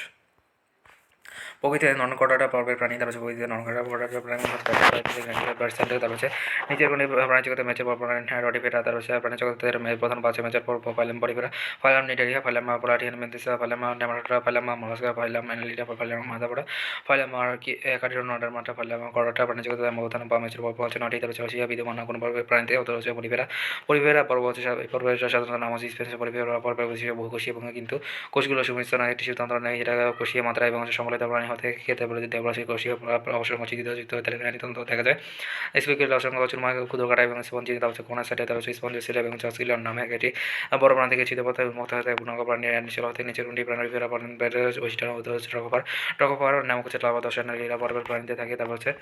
প্রকৃতিতে নন কটাটা পর্বের প্রাণী, তারপর প্রকৃতিতে নন কটা প্রাণী 95%, তারপর হচ্ছে নিচের কোনো প্রাণী জগতে ম্যাচের পর প্রাণী রটিফেরা, তারপর প্রাণী জগতের প্রধান 5 ম্যাচের পর ফাইলাম পরিফেরা, ফাইলাম নিডারিয়া, ফাইলাম প্লাটিয়ান মেন্থিসা, ফাইলাম নেমাটোডা, ফাইলাম মলাস্কা, ফাইলাম অ্যানালিডা, ফাইলাম মাদাপড়া, ফাইলাম একাডিরোনোডার মাটা, ফাইলাম কটাটা প্রাণী জগতের প্রধান 5 ম্যাচের পর হচ্ছে 9টি, তারপর রাশিয়া বিদ্যমান কোনো পর্বের প্রাণীতে অত হচ্ছে পরিফেরা পর্ব হচ্ছে এই পর্বের সাধারণত নাম হচ্ছে স্পেন্সার পরিফেরা পর্বের বহুকোষী এবং কিন্তু কোষগুলো সুমিশ্রণ একটি সিদ্ধান্ত নেয় যেটা কোষীয় মাত্রা এবং সংকলিত প্রাণী হতে খেতে বলে দেবরাশি কোষীয় অবসর মচিত যুক্ত তন্ত্র দেখা যায় স্পিকের অসংখ্য চুরমা ক্ষুদ্র কাটা এবং স্পঞ্জিত তারপর কোনা সাইডে তারপর স্পঞ্জিল এবং চসকিলন নামে একটি বড় প্রাণ থেকে ছিদ্রপথে উন্মুক্ত হতে পূর্ণাঙ্গ প্রাণীর নিচের হতে নিচের কোনটি প্রাণীর ফেরা বৈশিষ্ট্য হচ্ছে টকোপার নাম হচ্ছে লাভা দর্শন লীলা পর্বের প্রাণীতে থাকে, তারপর হচ্ছে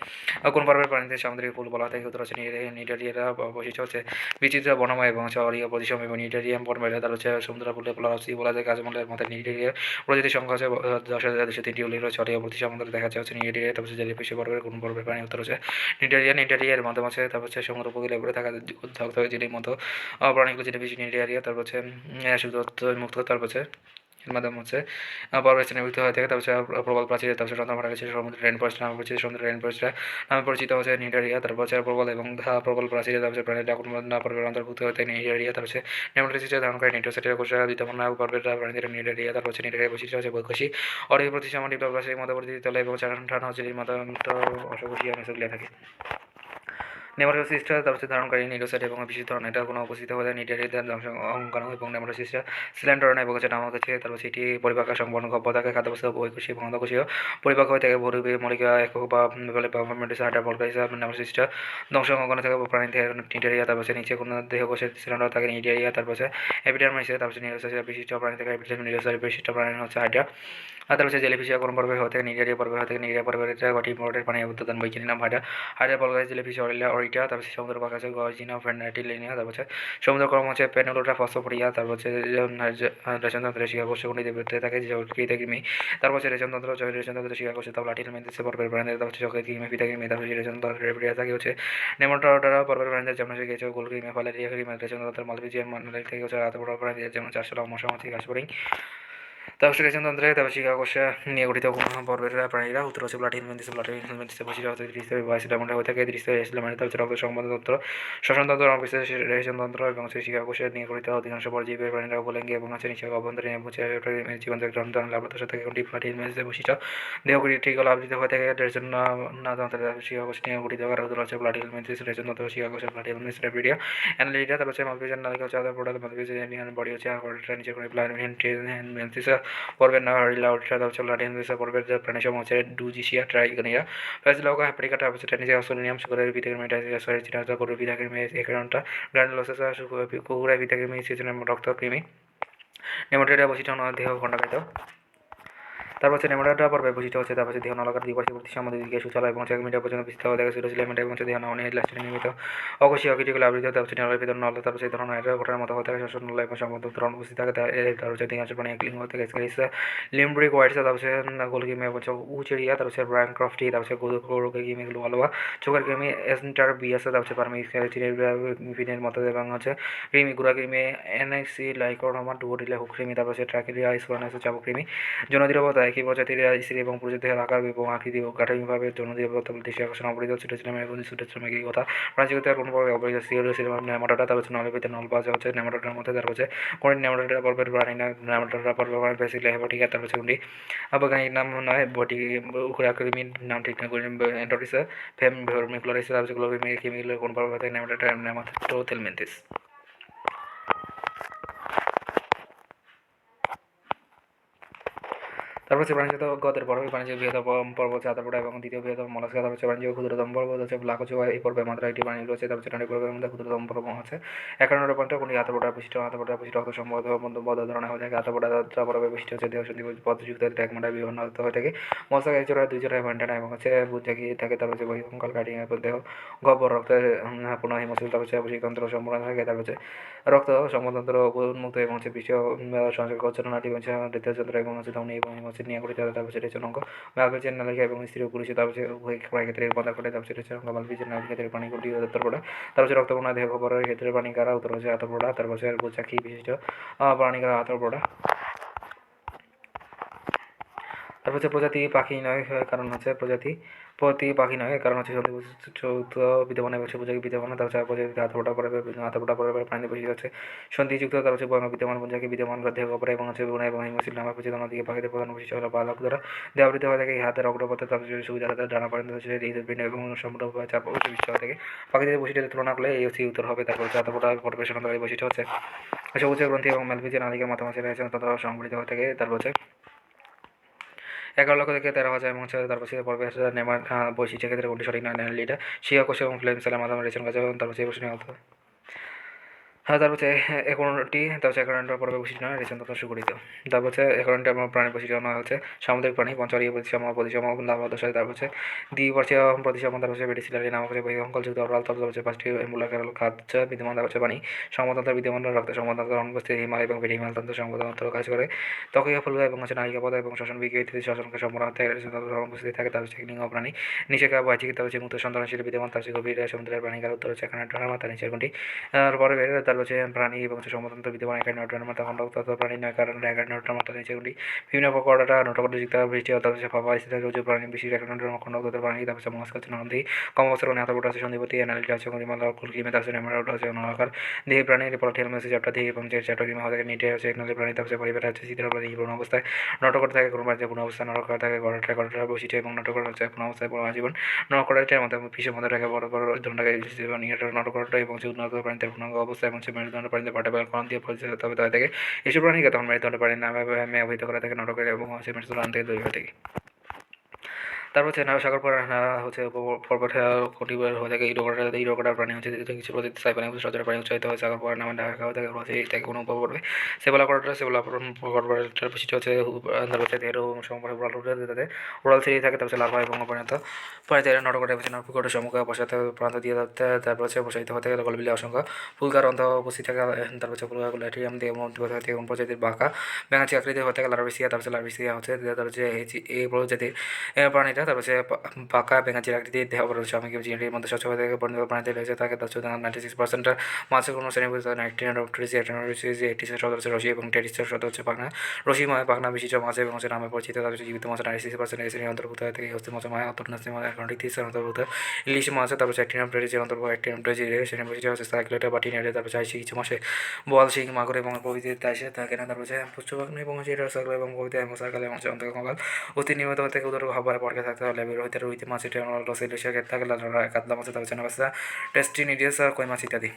কোন পর্বের প্রাণীতে সামুদ্রিক ফুল বলা থাকে উত্তর হচ্ছে নিডারিয়ারা বৈশিষ্ট্য হচ্ছে বিচিত্র বনময় এবং হচ্ছে অরীয় প্রতিসম এবং নিডারিয়াম পর্বের তার হচ্ছে সমুদ্র ফুলে প্লাসি বলা যায় কাজমলের মধ্যে নিডারিয়া প্রজাতির সংখ্যা হচ্ছে 10,203টি উল্লেখ রয়েছে অরীয় প্রতিসমান্তরে দেখা যাচ্ছে হচ্ছে নিডারিয়া, তারপর হচ্ছে জেলিফিশ পর্বের কোন পর্বের প্রাণী উত্তর হচ্ছে নিডারিয়ার মাধ্যমে হচ্ছে, তারপর হচ্ছে সমুদ্র উপকূলে পড়ে থাকা উদ্ধাক্ত জেলির মতো প্রাণীগুলো জেলিফিশ নিডারিয়া, তারপর হচ্ছে সুদত্ত মুক্ত, তারপর হচ্ছে এর মাধ্যমে হচ্ছে পর্বত শ্রেণীভুক্ত হয়ে থাকে। তারপর প্রবল প্রাচীর, তারপর রন্ধনভাটা রয়েছে সমুদ্র রেইন ফরেস্ট নামে পরিচিত, সমুদ্র রেইন ফরেস্ট নামে পরিচিত হচ্ছে নিড এরিয়া। তারপর হচ্ছে প্রবল এবং প্রবল প্রাচীরে তারপর প্রাণীর আক্রমণ পর্বের অন্তর্ভুক্ত হতে নিড এরিয়া। তারপর হচ্ছে নেমটোসিসে ধারণ করে নিউট্রোসাইটের কোষা বিদ্যমান পর্বের প্রাণীদের নিড এরিয়া। তারপর হচ্ছে নিড এরিয়া বৈশিষ্ট্য হচ্ছে বৈকোষী অর্ধেক প্রতিসম ডিপ্লোপ্লাস্টিক মধ্যবর্তী তলে এবং ঠান্ডা হচ্ছে মাত্র অসংকোষীয় মেসোগ্লিয়া থাকে। নেমাটোসিস্টরা তারপর ধারণকারী নিউরোসাইট এবং বিশেষ ধরনের এটা কোনো উপস্থিত হলে নিউক্লিয়ার অঙ্গাণু এবং নেমাটোসিস্টরা সিলিন্ডার এবং হচ্ছে নামক আছে। তারপর সেটি পরিপাকের সম্পন্ন গব্য থাকে, খাদ্যবস্তু বহিকোষী এবং অন্তঃকোষীয় পরিপাক হয়ে থাকে। বহুরূপী মলিকা একক বা মেডিসিন হাইড্রা বলকা হিসাবে নেমাটোসিস্টরা ধ্বংস অঙ্গাণু থাকে প্রাণী থেকে নিউটেরিয়া। তারপর নিচে কোনো দেহকোষের সিলিন্ডার থাকে নিউটেরিয়া। তারপর এপিডার্মাইসে তারপর নিউরোসাইট বিশিষ্ট প্রাণী থেকে নিউরোসাইট বিশিষ্ট প্রাণী হচ্ছে হাইড্রা। আর তারপর জেলিফিশিয়া কোন পর্বে হয়ে থাকে নিউটেরিয়া পর্বে হয়ে থাকে। নিউটেরিয়া পর্বের গটি ইম্পোর্টেড পানি উৎপাদন বৈজ্ঞানিক নাম হাইড্রা। হাইড্রা বলকা জেলিফিশ অরিটা। তারপর সমুদ্র পাখি আছে গর্জিনা ফেন্ডাটিলিনিয়া। তারপর সমুদ্র কর্ম হচ্ছে পেনোলোটা ফসফোরিয়া। তারপর হচ্ছে রেচনতন্ত্রের শিকাকোষগুলি দেবতে থাকে কৃমি। তারপর হচ্ছে রেচনতন্ত্রের শিকাকোষে তারপর লাঠিল মেন্দিসে পর্বের প্রাণীদের তারপর হচ্ছে চক্রের কৃমি পিতা কৃমি। তারপর রেচনতন্ত্রের প্রিয়া থাকে হচ্ছে নেমটোডরা পর্বের প্রাণীদের যেমন গেছে গোল কৃমি ফালেরিয়া কৃমি। রেচনতন্ত্রের মালপিজিয়ান মান্ডালিক থেকে হচ্ছে রাত বড় প্রাণীদের যেমন চারশোলা মশামাছি ঘাসফড়িং। তারপর রেচনতন্ত্রে তারপর শিকাকোষে নিয়ে গঠিত পর্বের প্রাণীরা উত্তর হচ্ছে প্লাটিন মেন্দিসে বসিরা হচ্ছে দৃষ্টি বাইসিডামন্ডা হয়ে থাকে। দৃষ্টি এসিলামানি তারপর রক্ত সংবন্ধতন্ত্র শ্বসনতন্ত্র রেচনতন্ত্র এবং হচ্ছে শিকাকোষে নিয়ে গঠিত অধিকাংশ পরজীবী প্রাণীরা উপলিঙ্গি এবং হচ্ছে নিচে অভ্যন্তরীণ জীবন চক্র লাভদশা থেকে কোনটি প্লাটিন মেন্দিসে বৈশিষ্ট্য দেহ ক্রিটিক্যাল আবৃত হয়ে থাকে। রেচন না যন্ত্রের শিকাকোষ নিয়ে গঠিত করা উত্তর হচ্ছে প্লাটিন মেন্দিস রেচনতন্ত্র শিকাকোষের প্লাটিন মেন্দিস রেপিডিয়া অ্যানালিটা। তারপর হচ্ছে মালপিজিয়ান নালিকা হচ্ছে আদার প্রোডাক্ট মালপিজিয়ান বডি হচ্ছে নিচে করে প্লাটিন মেন্দিস পর্বের না লাউট্রা তারপর লাটিন পর্বের প্রাণীসমূহ হচ্ছে ডুজিসিয়া ট্রাইগনিয়া প্লাজিলোকা হ্যাপারিকা তারপর টেনিসিয়া সোলিনিয়াম সুগারের ভিটামিন টাইসিয়া চিনাজা গরুর ভিটামিন এই কারণটা গ্রানুলোসাস কুকুরের ভিটামিন সিজনের রক্ত কৃমি। নেমাটোরিয়া বৈশিষ্ট্য দেহ খণ্ডকায়িত। তারপর হচ্ছে নেমাটোডা পর্বে বৈশিষ্ট্য হচ্ছে তারপর দেহ নলাকার দ্বিপার্শ্ববর্তী সম্বন্ধে দিকে সুচালা এবং 1 মিটার পর্যন্ত বিস্তৃত হয়ে থাকে। সিরোসিলেমেন্ট এবং দেহ নমনীয় ইলাস্টিক নির্মিত অকোষীয় অকিটিকুল আবৃত। তারপর নলের ভিতর নল তারপর সেই ধরনের ঘটনার মতো হয়ে থাকে শ্বসন নল এবং সম্বন্ধ ত্রণ উপস্থিত থাকে। তার হচ্ছে অধিকাংশ প্রাণী লিঙ্গ থেকে স্কেলিস লিম্ব্রিক হোয়াইটস তারপর গোলকিমি এবং উচেরিয়া তারপর ব্রায়ান ক্রফটি তারপর গোলকিমি গ্লোবালোয়া চোখের কৃমি এসেন্টার বিয়াস তারপর পারমিফিনের মতো এবং হচ্ছে কৃমি গুড়া কৃমি এনএক্সি লাইকোরোমা ডুবোডিলা হুকৃমি তারপর ট্রাকিরিয়া আইসোরানাস চাবকৃমি। জনদীরবতা একই প্রজাতির স্ত্রী এবং পুরুষের দেহের আকার এবং আকৃতি ও গাঠনিকভাবে জনদীরবতা দেশে আকর্ষণ অপরিত ছোটছিলাম এবং ছোটছিলাম একই কথা প্রাচীনতার কোনো পর্বে অপরিত সিরোসিলাম নেমাটোডা তারপর নলের ভিতরে নল পাওয়া হচ্ছে নেমাটোডার মধ্যে। তারপর হচ্ছে কোন নেমাটোডা পর্বের প্রাণী না নেমাটোডা পর্বের প্রাণী বেসিক্যালি হেপাটিকা। তারপর হচ্ছে কোনটি বৈজ্ঞানিক নাম নয় বটি উকুরাকৃমির নাম ঠিক না এন্টোরিসা ফেম ভেরমিকুলারিস তারপর গ্লোবিমি কেমিক্যাল কোন পর্বে থাকে নেমাটোডা নেমাটোথেলমেন্থিস। তারপর হচ্ছে প্রাণীজাত গদের পর্বে প্রাণীজ বৃহত্তম পর্ব হচ্ছে আতারপোডা এবং দ্বিতীয় বৃহত্তম মলাস্কা। তারপর হচ্ছে প্রাণীজ ক্ষুদ্রতম পর্ব হচ্ছে লাকোচোয়া। এই পর্বে মাত্র একটি প্রাণী রয়েছে। তারপর হচ্ছে পর্বের মধ্যে ক্ষুদ্রতম পর্ব হচ্ছে 51 কোনটি আতারপোডার বৈশিষ্ট্য রক্ত সম্বন্ধ বদ্ধ ধরনের হয়ে থাকে। আতারপোডা পর্বের বৈশিষ্ট্য হচ্ছে দেহ সন্ধি পথযুক্ত ট্যাগমাটা বিভিন্ন হয়ে থাকে। মশাক এক জোড়া 2 জোড়া ভ্যান্টানা এবং হচ্ছে বুঝাকি থাকে। তারপর হচ্ছে বহিকঙ্কাল কাটিং দেহ গহ্বর রক্তের পুনঃ হিমোসিল। তারপর হচ্ছে বহিতন্ত্র সম্পূর্ণ থাকে। তারপর হচ্ছে রক্ত সম্বন্ধতন্ত্র উন্মুক্ত এবং হচ্ছে পৃষ্ঠ সংযোগ নাটি এবং হৃদযন্ত্র এবং হচ্ছে ধমনী এবং হিমোসিল নিয়ে গঠিত। তারপর হচ্ছে রেচনাঙ্গ মালপিজিয়ান নালিকা এবং স্ত্রী ও পুরুষে। তারপর হচ্ছে উভয় প্রাণী ক্ষেত্রে রূপান্তর ঘটে। তারপর হচ্ছে রেচনাঙ্গ মালপিজিয়ান নালিকা ক্ষেত্রে প্রাণীগুলি উত্তরপোড়া। তারপর হচ্ছে রক্তবর্ণ দেহ খবরের ক্ষেত্রে প্রাণীকারা উত্তর হচ্ছে আতরপোড়া। তারপর হচ্ছে বুচাকি বিশিষ্ট প্রাণীকারা আতরপোড়া। তারপর হচ্ছে প্রজাতি পাখি নয় কারণ হচ্ছে প্রতি পাখি নয় কারণ হচ্ছে চৌদ্দ বিদ্যমান এবং প্রজাতি বিদ্যমান। তার হচ্ছে প্রজাতিতে আতপোটা পরে প্রাণী বৈশিষ্ট্য হচ্ছে সন্ধিযুক্ত। তার হচ্ছে বর্ণ বিদ্যমান পঞ্চাকি বিদ্যমান দেহ কপরে এবং হচ্ছে গুণ এবং হিমশিল নামে পরিচিত নদীকে পাখিদের প্রধান বৈশিষ্ট্য হলো পালক দ্বারা দেহাবৃত হয়ে থাকে। হাতের অগ্রপথে তার সুবিধা হাতের ডানা পর্যন্ত হচ্ছে হৃদপিণ্ড এবং সম্পূর্ণ চাপ উচ্চ বিশিষ্ট হয়ে থাকে। পাখিদের বৈশিষ্ট্যের তুলনা করলে এই হচ্ছে উত্তর হবে। তারপর হচ্ছে আতপোটা পরিবেশনকারী বৈশিষ্ট্য হচ্ছে সবুজ গ্রন্থি এবং মেলপিজিয়ান নালিকা মাথামাছি রয়েছে তত সংগঠিত হয়ে থাকে। তারপর হচ্ছে 11 লক্ষ থেকে 13,000 এবং হচ্ছে তারপর সে পর্বে নেমার বৈশিষ্ট্যের ক্ষেত্রে কোনটি সঠিক নয় লিডার শিয়াকোষ এবং ফ্লেম সেলের মাধ্যমে রেচন কাজ তারপর সেই প্রশ্ন হতো। হ্যাঁ তারপর হচ্ছে 11টি তারপর হচ্ছে 11টা পর্বে বৈশিষ্ট্য নয় রেচনতন্ত্র সুগঠিত। তারপর হচ্ছে 11টা প্রাণী বৈশিষ্ট্য নয় হচ্ছে সামুদ্রিক প্রাণী পঞ্চরীয় প্রতিসম লাভদশায়। তারপর হচ্ছে দ্বিবর্ষীয় প্রতিসম। তারপর হচ্ছে বেডিসিলারি নামক হচ্ছে বহিঃকঙ্কালযুক্ত অরাল। তারপর হচ্ছে 5টি মূলাকার খাদ্য বিদ্যমান। তারপর হচ্ছে পানি সংবদতন্ত্র বিদ্যমান রক্ত সংবদতন্ত্র অনুপস্থিত হিমাল এবং হিমাল তন্ত্র সংবদতন্ত্র কাজ করে ত্বকীয় ফুলকা এবং হচ্ছে নায়িকা পদ এবং শ্বসন বিক্রিয়া ইত্যাদি শ্বসনকে সম্পূর্ণ অনুপস্থিত থাকে। তার হচ্ছে লিঙ্গ প্রাণী নিষেকা বাহ্যিক। তার হচ্ছে মুক্ত সন্তানশীল বিদ্যমান। তার হচ্ছে গভীর সমুদ্রের প্রাণীকার উত্তর হচ্ছে এখানে মাথা নিচের কোনটি পরে তারপর হচ্ছে প্রাণী এবং সমতন্ত্র বিদ্যমান একাডি নোটের মাত্রা খণ্ডগত প্রাণী নয় কারণ একাডি নোটের মাত্রা নিচে কোনটি বিভিন্ন প্রকারটা নোটকর্যুক্ত বৃষ্টি অর্থাৎ ফাঁপা স্থিতি রোজ প্রাণী বিশেষ একাডি নোটের খণ্ডগত প্রাণী তারপর মস্কাচ নন্দী কম বছর নেহাতপুট আছে সন্ধিপতি অ্যানালিটি আছে করিমালা কুলকিমেত আছে নেমারোড আছে নলাকার দেহে প্রাণী পলটিয়াল মেসেজ চ্যাপ্টার দেহে এবং যে চ্যাপ্টার কিমা থেকে নিটে আছে একনালি প্রাণী তারপর পরিবার আছে চিত্র প্রাণী পূর্ণ অবস্থায় নটকর থাকে কোনো বাড়িতে পূর্ণ অবস্থায় নরকর থাকে গড়টা বৈশিষ্ট্য এবং নটকর হচ্ছে পূর্ণ অবস্থায় পূর্ণ জীবন নরকরের মধ্যে পিসের মধ্যে থাকে বড় বড় ধরনের এবং নটকরটা এবং যে উন্নত প্রাণীদের পূর্ণাঙ্গ অবস্থায় এবং সে মেরুদণ্ড প্রাণীদের পাঠাবেল কলম দিয়ে পরিচিত তবে তাদের থেকে এসব প্রাণীকে তখন মেরুদণ্ড প্রাণী নামে অভিহিত করা থাকে নটকের এবং হচ্ছে মেরুদণ্ড থেকে তৈরি হয়ে থাকে। তারপর হচ্ছে সাগর হচ্ছে পর্বত কটিবার হয়ে থাকে এই রোগটা প্রাণী হচ্ছে কিছু প্রজাতির স্থায়ী পানি সচরাচর পানি উৎসাহিত হয় সাগর পড়া নামে ঢাকা খাওয়া থাকে এটাকে কোনো উপর পড়বে সেবলা পর্বতের বৈশিষ্ট্য হচ্ছে তারপর হচ্ছে দেহের সম্পর্কে উড়াল ছিঁড়ে থাকে তারপর লার্ভা এবং পরিণত পানিতে নটকটে হচ্ছে নরপুকুরের সম্মুখে বসাতে প্রান্ত দিয়ে থাকতে তারপর হচ্ছে বসাইতে হতে গেলে গলবিলে অসংখ্য ফুলকার অন্ধ উপস্থিত থাকে তারপর হচ্ছে ফুলকারগুলো ল্যাট্রিয়াম দিয়ে মধ্যে কোন প্রজাতির বাঁকা ব্যাঙাচি আকৃতির হতে গেলে লার্ভিসিয়া তারপর লার্ভিসিয়া হচ্ছে তারপর হচ্ছে এই প্রজাতির প্রাণীটা তারপর হচ্ছে পাকা ব্যাঙাচির আকৃতির দেহ বড় স্বামীকে জিনিসের মধ্যে স্বচ্ছ হয়ে থাকে পরিণত প্রাণীতে রয়েছে থাকে তার 96% মাছের কোনো শ্রেণীভূত নাইট্রিন সদস্য রশি এবং টেরিসের সদস্য হচ্ছে পাখনা রশিময় পাখনা বিশিষ্ট মাছ এবং হচ্ছে নামে পরিচিত তার হচ্ছে জীবিত মাছ 96% এই শ্রেণীর অন্তর্ভুক্ত হয়ে থাকে হচ্ছে মাছ মায়া অতর্নাসি মাছ অন্তর্ভুক্ত ইলিশ মাছ তারপর অ্যাক্টিনিয়াম টেরিসের অন্তর্ভুক্ত অ্যাক্টিনিয়াম টেরিসের শ্রেণী বৈশিষ্ট্য হচ্ছে সাইক্লেটা বা টিনেটে তারপর চাইছি কিছু মাসে বোয়াল শিং মাগুর এবং প্রভৃতিতে আসে থাকে না তারপর হচ্ছে পুষ্পবাগ্ন এবং হচ্ছে এটা সার্কেল এবং কবিতা এবং সার্কেল এবং হচ্ছে অন্তর্কাল অতি নিয়মিত থেকে উদর খাবার পড়কে থাকতে হলে রোহিতের রুইতে মাছ এটা লসে লসে থাকে কাতলা মাছে তারপর চেনাবাসা টেস্টিনিডিয়াস কই মাছ ইত্যাদি।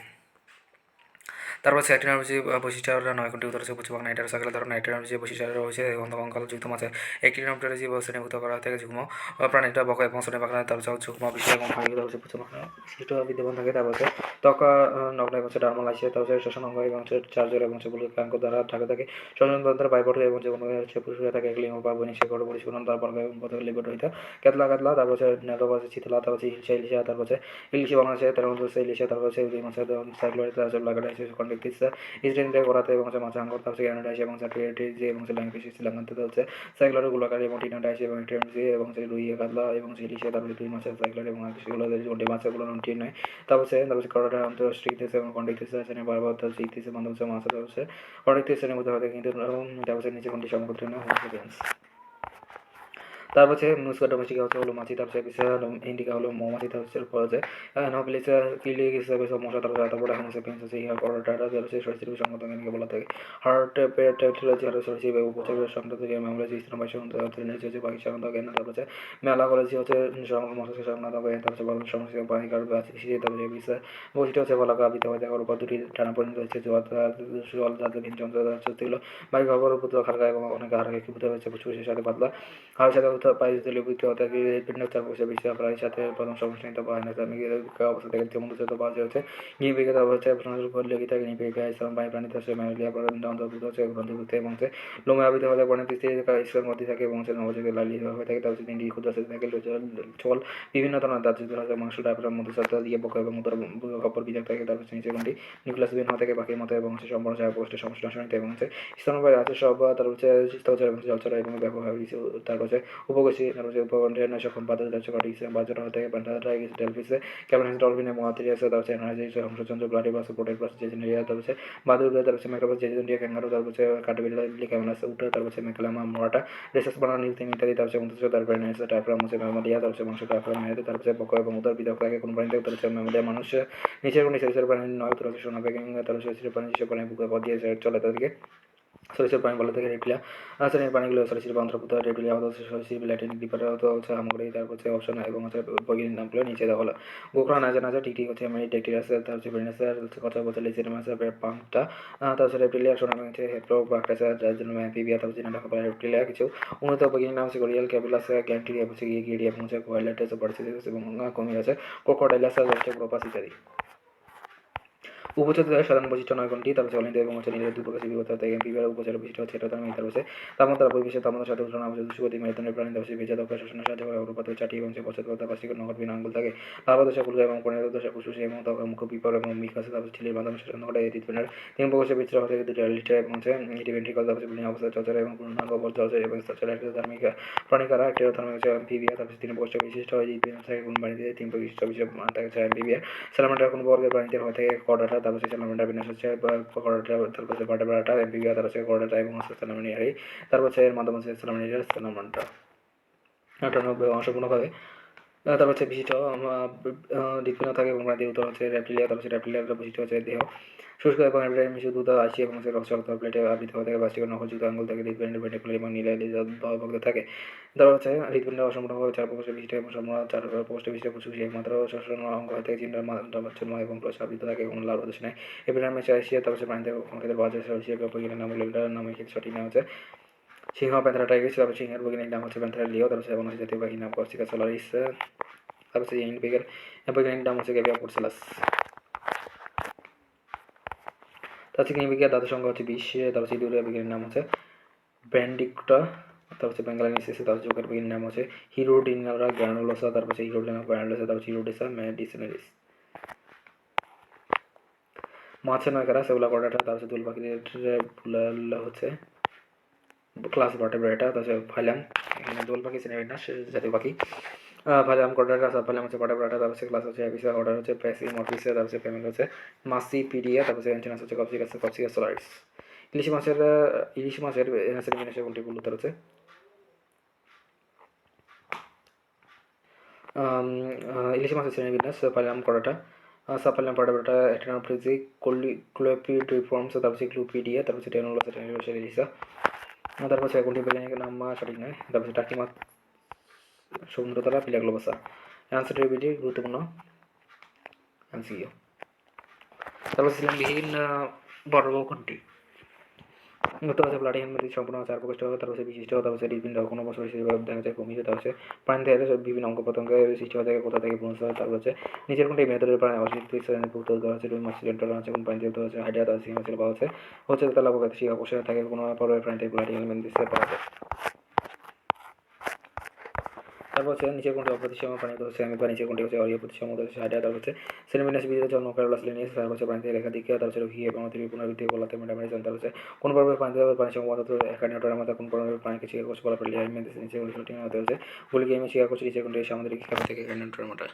তারপর হচ্ছে অ্যাক্টিনার যে বৈশিষ্ট্যরা নয় কোনটি উত্তর হচ্ছে পুষ্পবাগ নাইটার সাইকেল ধরনের নাইট্রের যে বৈশিষ্ট্য রয়েছে কঙ্কাল যুক্ত মাছে অ্যাক্টিনার যে শ্রেণীভূত করা থেকে যুগ্ম প্রাণীটা বকা এবং শ্রেণী পাখনা তারপর হচ্ছে যুগ্ম বিষয় এবং ফাঁকি হচ্ছে পুষ্পবাগ বিশিষ্ট বিদ্যমান থাকে তারপর হচ্ছে ত্বকা নগ্ন এবং হচ্ছে ডার্মাল আসে তারপর হচ্ছে শ্বসন অঙ্গ এবং হচ্ছে চার্জার এবং হচ্ছে বুলকাঙ্ক দ্বারা ঢাকা থাকে শ্বসনতন্ত্রের বাইপট এবং যে কোনো হচ্ছে পুরুষ হয়ে থাকে একলিঙ্গ বা বৈনিক শেখর পরিষ্করণ তারপর এবং পথে লিপট হইতে কাতলা তারপর হচ্ছে নেটক আছে চিতলা তারপর হচ্ছে ইলশা ইলিশা তারপর হচ্ছে ইলিশি বাংলাদেশে তার মধ্যে হচ্ছে ইলিশা তারপর হচ্ছে দুই মাসের সাইক্লোরিতে তারপর হচ্ছে লাগাটা এসে কন্ডাক্টিস ইসডেন্টে করাতে এবং হচ্ছে মাছ আঙ্গর তারপর ক্যানাডা এবং সার্টিফিকেট এবং হচ্ছে ল্যাঙ্গুয়েজ শ্রীলঙ্কাতে হচ্ছে সাইক্লোরের গোলাকার এবং টিনাটা এবং টেমসি এবং রুই কাতলা এবং ইলিশা তারপরে দুই মাসের সাইক্লোর এবং সেগুলো ওটি মাছগুলো নটি নয় তারপর হচ্ছে করাটা অন্তর্রাষ্ট্রীয় এবং কন্ডাক্টিস আছে বারবার হচ্ছে ইতিসে বন্ধ হচ্ছে মাছ হচ্ছে কন্ডাক্টিস মধ্যে হতে কিন্তু তারপর নিচে কোনটি সমগ্র তারপর হচ্ছে মুসকা ডোমেস্টিকা হচ্ছে হলো মাছি তারপর ইন্ডিকা হলো মৌমাছি তারপর পর হচ্ছে নবিলিসা কিলিক হিসাবে সব মশা তারপর এখন হচ্ছে পেন্স হচ্ছে ইহা করাটা হচ্ছে সরষির সংগত জ্ঞানকে বলা থাকে হার্ট পেট্রোলজি আর সরষি উপচারের সংগত জ্ঞান মামলা ইসলাম ভাষা হচ্ছে পাকিস্তান জ্ঞান তারপর হচ্ছে মেলা কলেজ হচ্ছে মশা সংগত জ্ঞান তারপর বাংলা সমস্যা পানিকার আছে তারপরে বিষয় বৈশিষ্ট্য হচ্ছে বলা কাবিত হয়ে যাওয়ার উপর দুটি টানা পরিণত হচ্ছে জল জাতীয় ভিন্ন যন্ত্র হচ্ছে এগুলো বায়ু খবর পুত্র খারকা এবং অনেক হারকে ক্ষিপ্ত হয়েছে ফুসফুসের সাথে পাতলা হাড়ের সাথে পাইজের বিক্রি হতে গিয়ে হৃৎপিণ্ড চাপ বসে বেশি প্রাণীর সাথে প্রথম সমস্যা পায় না আমি অবস্থা থেকে যেমন দুঃখিত পাওয়া হচ্ছে নির্বিঘ্ন তারপর হচ্ছে লেগে থাকে নির্বিঘ্ন ইসলাম বায়ু প্রাণীতে হচ্ছে ম্যালেরিয়া অন্তর্ভুক্ত হচ্ছে গ্রন্থিভুক্ত এবং হচ্ছে লোমে আবিত হলে পরিণতি ইসলাম মধ্যে থাকে এবং হচ্ছে নবজাতক লালিত হয়ে থাকে তারপর তিনটি ক্ষুদ্র সাথে থাকে চল বিভিন্ন ধরনের দাঁত হচ্ছে মাংস টাইপের মধ্যে সাথে দিয়ে বকা এবং উত্তর কাপড় বিজাক থাকে তারপর নিচে কোনটি নিউক্লিয়াস বিন হয়ে থাকে বাকির মতো এবং হচ্ছে সম্পূর্ণ ছায়া পোস্টের সমস্যা নষ্ট এবং হচ্ছে স্তনের বাইরে আছে সব তারপর হচ্ছে স্থলচর এবং জলচর এবং ব্যাপক তারপর হচ্ছে উপকোষী তারপর হচ্ছে উপকণ্ঠের নয়শখন বাদল যাচ্ছে কাটিয়েছে বাজার হতে প্যান্টারাইগিস ডেলফিসে ক্যামেরাস ডলফিনে মহাতিরিয়াসে তারপর হচ্ছে এনার্জি হংসচন্দ্র ব্লাডি বাস পোটের বাস জেজেনিয়া তারপর হচ্ছে বাদুড়ে তারপর হচ্ছে মাইক্রোবাস জেজেন্ডিয়া ক্যাঙ্গারো তারপর হচ্ছে কাটবিল্লি ক্যামেরাস উঠে তারপর হচ্ছে মেকলামা মোরাটা রেসাস বানানো নীলতিম ইত্যাদি তারপর হচ্ছে মন্ত্র তারপরে নেসে টাইফ্রাম হচ্ছে ম্যামালিয়া তারপর হচ্ছে মাংস টাইফ্রাম মেয়েদের তারপর হচ্ছে বক এবং উদর বিদক থাকে কোনো প্রাণীতে তারপর হচ্ছে ম্যামালিয়া মানুষ নিচের কোনো নিচের প্রাণী নয় তারপর হচ্ছে সোনা বেগিং তারপর হচ্ছে প্রাণী যেসব প্রাণী বুকে পথ দিয়ে চলে তাদেরকে সরিষার প্রাণী বলা থেকে রেটিলা রাসায়নিক প্রাণীগুলো সরিষার অন্তর্ভুক্ত রেটিলিয়া হচ্ছে সরিষির ল্যাটিন ডিপার হচ্ছে সামগ্রী তারপর হচ্ছে অপশন এবং হচ্ছে বৈজ্ঞানিক নামগুলো নিচে দেওয়া হলো গোকরা নাজা নাজা টিকটিক হচ্ছে মানে ডেকটিরাস তার হচ্ছে ব্রেনাসার হচ্ছে কথা বলছে লিচের মাছের পাংটা তারপর রেপ্টিলিয়া সোনা হচ্ছে হেপ্রো বাক্টাসা যার জন্য অ্যাম্ফিবিয়া তারপর হচ্ছে ঢাকা রেপ্টিলিয়া কিছু উন্নত বৈজ্ঞানিক নাম হচ্ছে গরিয়াল ক্যাপিলাস গ্যান্টিরিয়া হচ্ছে গিরিয়া এবং হচ্ছে কোয়াইলাইটাস পার্সিস এবং কমিয়ে আছে ক্রোকোডাইলাস হচ্ছে প্রোপাস ইত্যাদি। উপজাতিদের সাধারণ বৈশিষ্ট্য নয় কোনটি তারপর হচ্ছে অলিন্দ এবং হচ্ছে নিজের দুই প্রকাশের বিভক্ত থাকে এমপিবিআর উপজাতির বৈশিষ্ট্য হচ্ছে এটা তার মেয়ে তারপর হচ্ছে তাপমাত্রা পরিবেশের তাপমাত্রার সাথে উঠানো আবশ্যক সুগতি মেরুদণ্ডের প্রাণী তারপর ভেজা দক্ষ শোষণের সাহায্য করে অনুপাত চাটি এবং সে পশ্চাৎপদ পাঁচটি নগর বিনা আঙ্গুল থাকে লাভা দশা কুলকা এবং পরিণত দশা ফুসফুসি এবং মুখ বিপর এবং মিক আছে তারপর ছিলির মাধ্যমে শোষণ করে হৃৎপিণ্ডের তিন প্রকাশের বিস্তৃত হতে দুটি লিটার এবং হচ্ছে এটি ভেন্ট্রিকল তারপর বিলীন অবস্থা চলচর এবং পূর্ণাঙ্গ বল চলচর এবং স্থলচর একটা ধার্মিক প্রাণীকারা একটি ধর্মিক হচ্ছে অ্যাম্ফিবিয়া তারপর তিন প্রকাশের বিশিষ্ট হয় থাকে কোন প্রাণীতে তিন প্রকাশের বিশিষ্ট থাকে হচ্ছে অ্যাম্ফিবিয়া স্যালামান্ডার কোন বর্গের প্রাণীদের হয়ে থাকে কর্ডাটা তারপর স্যালামেন্ডার বিন্যাস হচ্ছে কর্ডাটা, তারপর হচ্ছে ভার্টেব্রাটা, অ্যাম্ফিবিয়া, তারপর হচ্ছে কর্ডাটা এবং হচ্ছে স্যালামিনারি, তারপর হচ্ছে এর মাধ্যমে হচ্ছে স্যালামিনারি, স্যালামান্ডা। 98 অসম্পূর্ণভাবে। তারপর হচ্ছে বিশিষ্ট হৃৎপিণ্ড থাকে এবং প্রাণীদের উত্তর হচ্ছে রেপ্টিলিয়া, তারপর হচ্ছে রেপ্টিলিয়ার বৈশিষ্ট্য হচ্ছে দেহ শুষ্ক এবং এর মিশু দুধ আশি এবং হচ্ছে রক্ত প্লেটে আবৃত হয়ে থাকে, বাস্টিক নখযুক্ত আঙ্গুল থাকে, হৃৎপিণ্ডের ভেন্ট্রিকুলার এবং নীলাভ থাকে। তারপর হচ্ছে হৃৎপিণ্ড অসম্পূর্ণভাবে 4 প্রকোষ্ঠ বিশিষ্ট এবং সম্পূর্ণ 4 প্রকোষ্ঠ বিশিষ্ট ফুসফুস একমাত্র শ্বসন অঙ্গ হয়ে থাকে, চিন্তার জন্ম এবং প্রসার আবৃত থাকে এবং লাল প্রদর্শন নেয়। এপিডার্মিস এশিয়া, তারপর হচ্ছে প্রাণীদের ক্ষেত্রে পাওয়া যায় বৈজ্ঞানিক নাম নামে সঠিক নাম হচ্ছে সিংহ প্যান্থেরা টাইগ্রিস, তারপর সিংহের বৈজ্ঞানিক নাম হচ্ছে প্যান্থেরা লিও, তারপর হচ্ছে বনজ জাতীয় পাখির নাম কর্সিকা সোলারিস, তারপর হচ্ছে ইনপিকের বৈজ্ঞানিক নাম হচ্ছে গ্যাভিয়া পোর্সেলাস। তার হচ্ছে কিংবিকিয়া দাদু সংখ্যা হচ্ছে 20, তারপর হচ্ছে ইঁদুরের বৈজ্ঞানিক নাম হচ্ছে ব্যান্ডিকুটা, তারপর হচ্ছে বেঙ্গালিনিসিস, তারপর হচ্ছে জোকের বৈজ্ঞানিক নাম হচ্ছে হিরোডিনারা গ্রানুলোসা, তারপর হচ্ছে হিরোডিনা গ্রানুলোসা, তারপর হচ্ছে হিরোডিসা মেডিসিনালিস। মাছের নয়কারা সেগুলা কর্ডাটা, তারপর হচ্ছে দুল পাখিদের হচ্ছে ক্লাস ভার্টেব্রেটা, তারপর হচ্ছে ফাইলাম, এখানে দোল পাখি শ্রেণীর না জাতীয় পাখি। ফাইলাম কর্ডাটা, সাব ফাইলাম হচ্ছে ভার্টেব্রেটা, তারপর হচ্ছে ক্লাস হচ্ছে অ্যাপিসা, অর্ডার হচ্ছে প্যাসিমরফিসা, তারপর হচ্ছে ফ্যামিলি হচ্ছে মাসিপিডিয়া, তারপর হচ্ছে এন্টিনাস হচ্ছে কপসিকাস সোলারিস। ইলিশ মাছের শ্রেণীবিন্যাসের কোনটি ভুল উত্তর হচ্ছে ইলিশ মাছের শ্রেণীবিন্যাস ফাইলাম কর্ডাটা, সাব ফাইলাম ভার্টেব্রেটা, অ্যাটেনোপ্রিজি, ক্লোপিডিফর্মস, তারপর হচ্ছে গ্লুপিডিয়া, তারপর হচ্ছে টেনোলোসা ইলিশা। তারপর হচ্ছে কোনটি বৈজ্ঞানিক নাম সঠিক নয়, তারপর হচ্ছে টাকি মাছ, সমুদ্রতলা, পিলাগ্লোবাসা। অ্যান্সারটিভিটি গুরুত্বপূর্ণ এমসিকিউ। তারপর সিলিন্ডারবিহীন বর্গ কোনটি? উত্তর হচ্ছে প্লাটিহেলমিনথ সম্পূর্ণ 4 প্রকোষ্ঠ, তারপর হচ্ছে বিশিষ্ট, তারপর হচ্ছে হৃৎপিণ্ড কোনো বছর হিসেবে দেখা যায় কমিয়ে, তারপর হচ্ছে প্রাণীদের বিভিন্ন অঙ্গ প্রত্যঙ্গের সৃষ্টি হয়ে থাকে, কোথা থেকে পুনঃ, তারপর হচ্ছে নিচের কোনটি মেরুদণ্ডের প্রাণী অস্বীকৃত শ্রেণীভুক্ত উত্তর হচ্ছে রুই মাছ, সিলেন্ডার আছে কোন প্রাণীতে উত্তর হচ্ছে হাইড্রা, তার সিংহ ছিল বা হচ্ছে তেলাপোকা শিকা কোষে থাকে কোনো পরের প্রাণীতে প্লাটিহেলমিনথ পাওয়া যায়। তারপর হচ্ছে নিচের কোনটি অপ্রতিসম প্রাণী হচ্ছে আমি বা নিচের কোনটি হচ্ছে অপ্রতিসম হচ্ছে হাইড্রা, তারপর হচ্ছে শ্রেণীবিন্যাস বিধি জন্ম ক্যারোলাস লিনিয়াস, তারপর হচ্ছে প্রাণীদের রেখা দিকে, তারপর হচ্ছে রুহি এবং পুনরাবৃত্তি বলাতে মেডামেরিজন, তারপর হচ্ছে কোন পর্বের প্রাণী সম্ভবত একানিওটার মতো কোন পর্বের প্রাণীকে শিকার করছে বলা পড়লে নিচের কোনটি সঠিক হতে হচ্ছে গুলিকে আমি শিকার করছি নিচের কোনটি সামুদ্রিক শিকার থেকে একানিওটার মতো।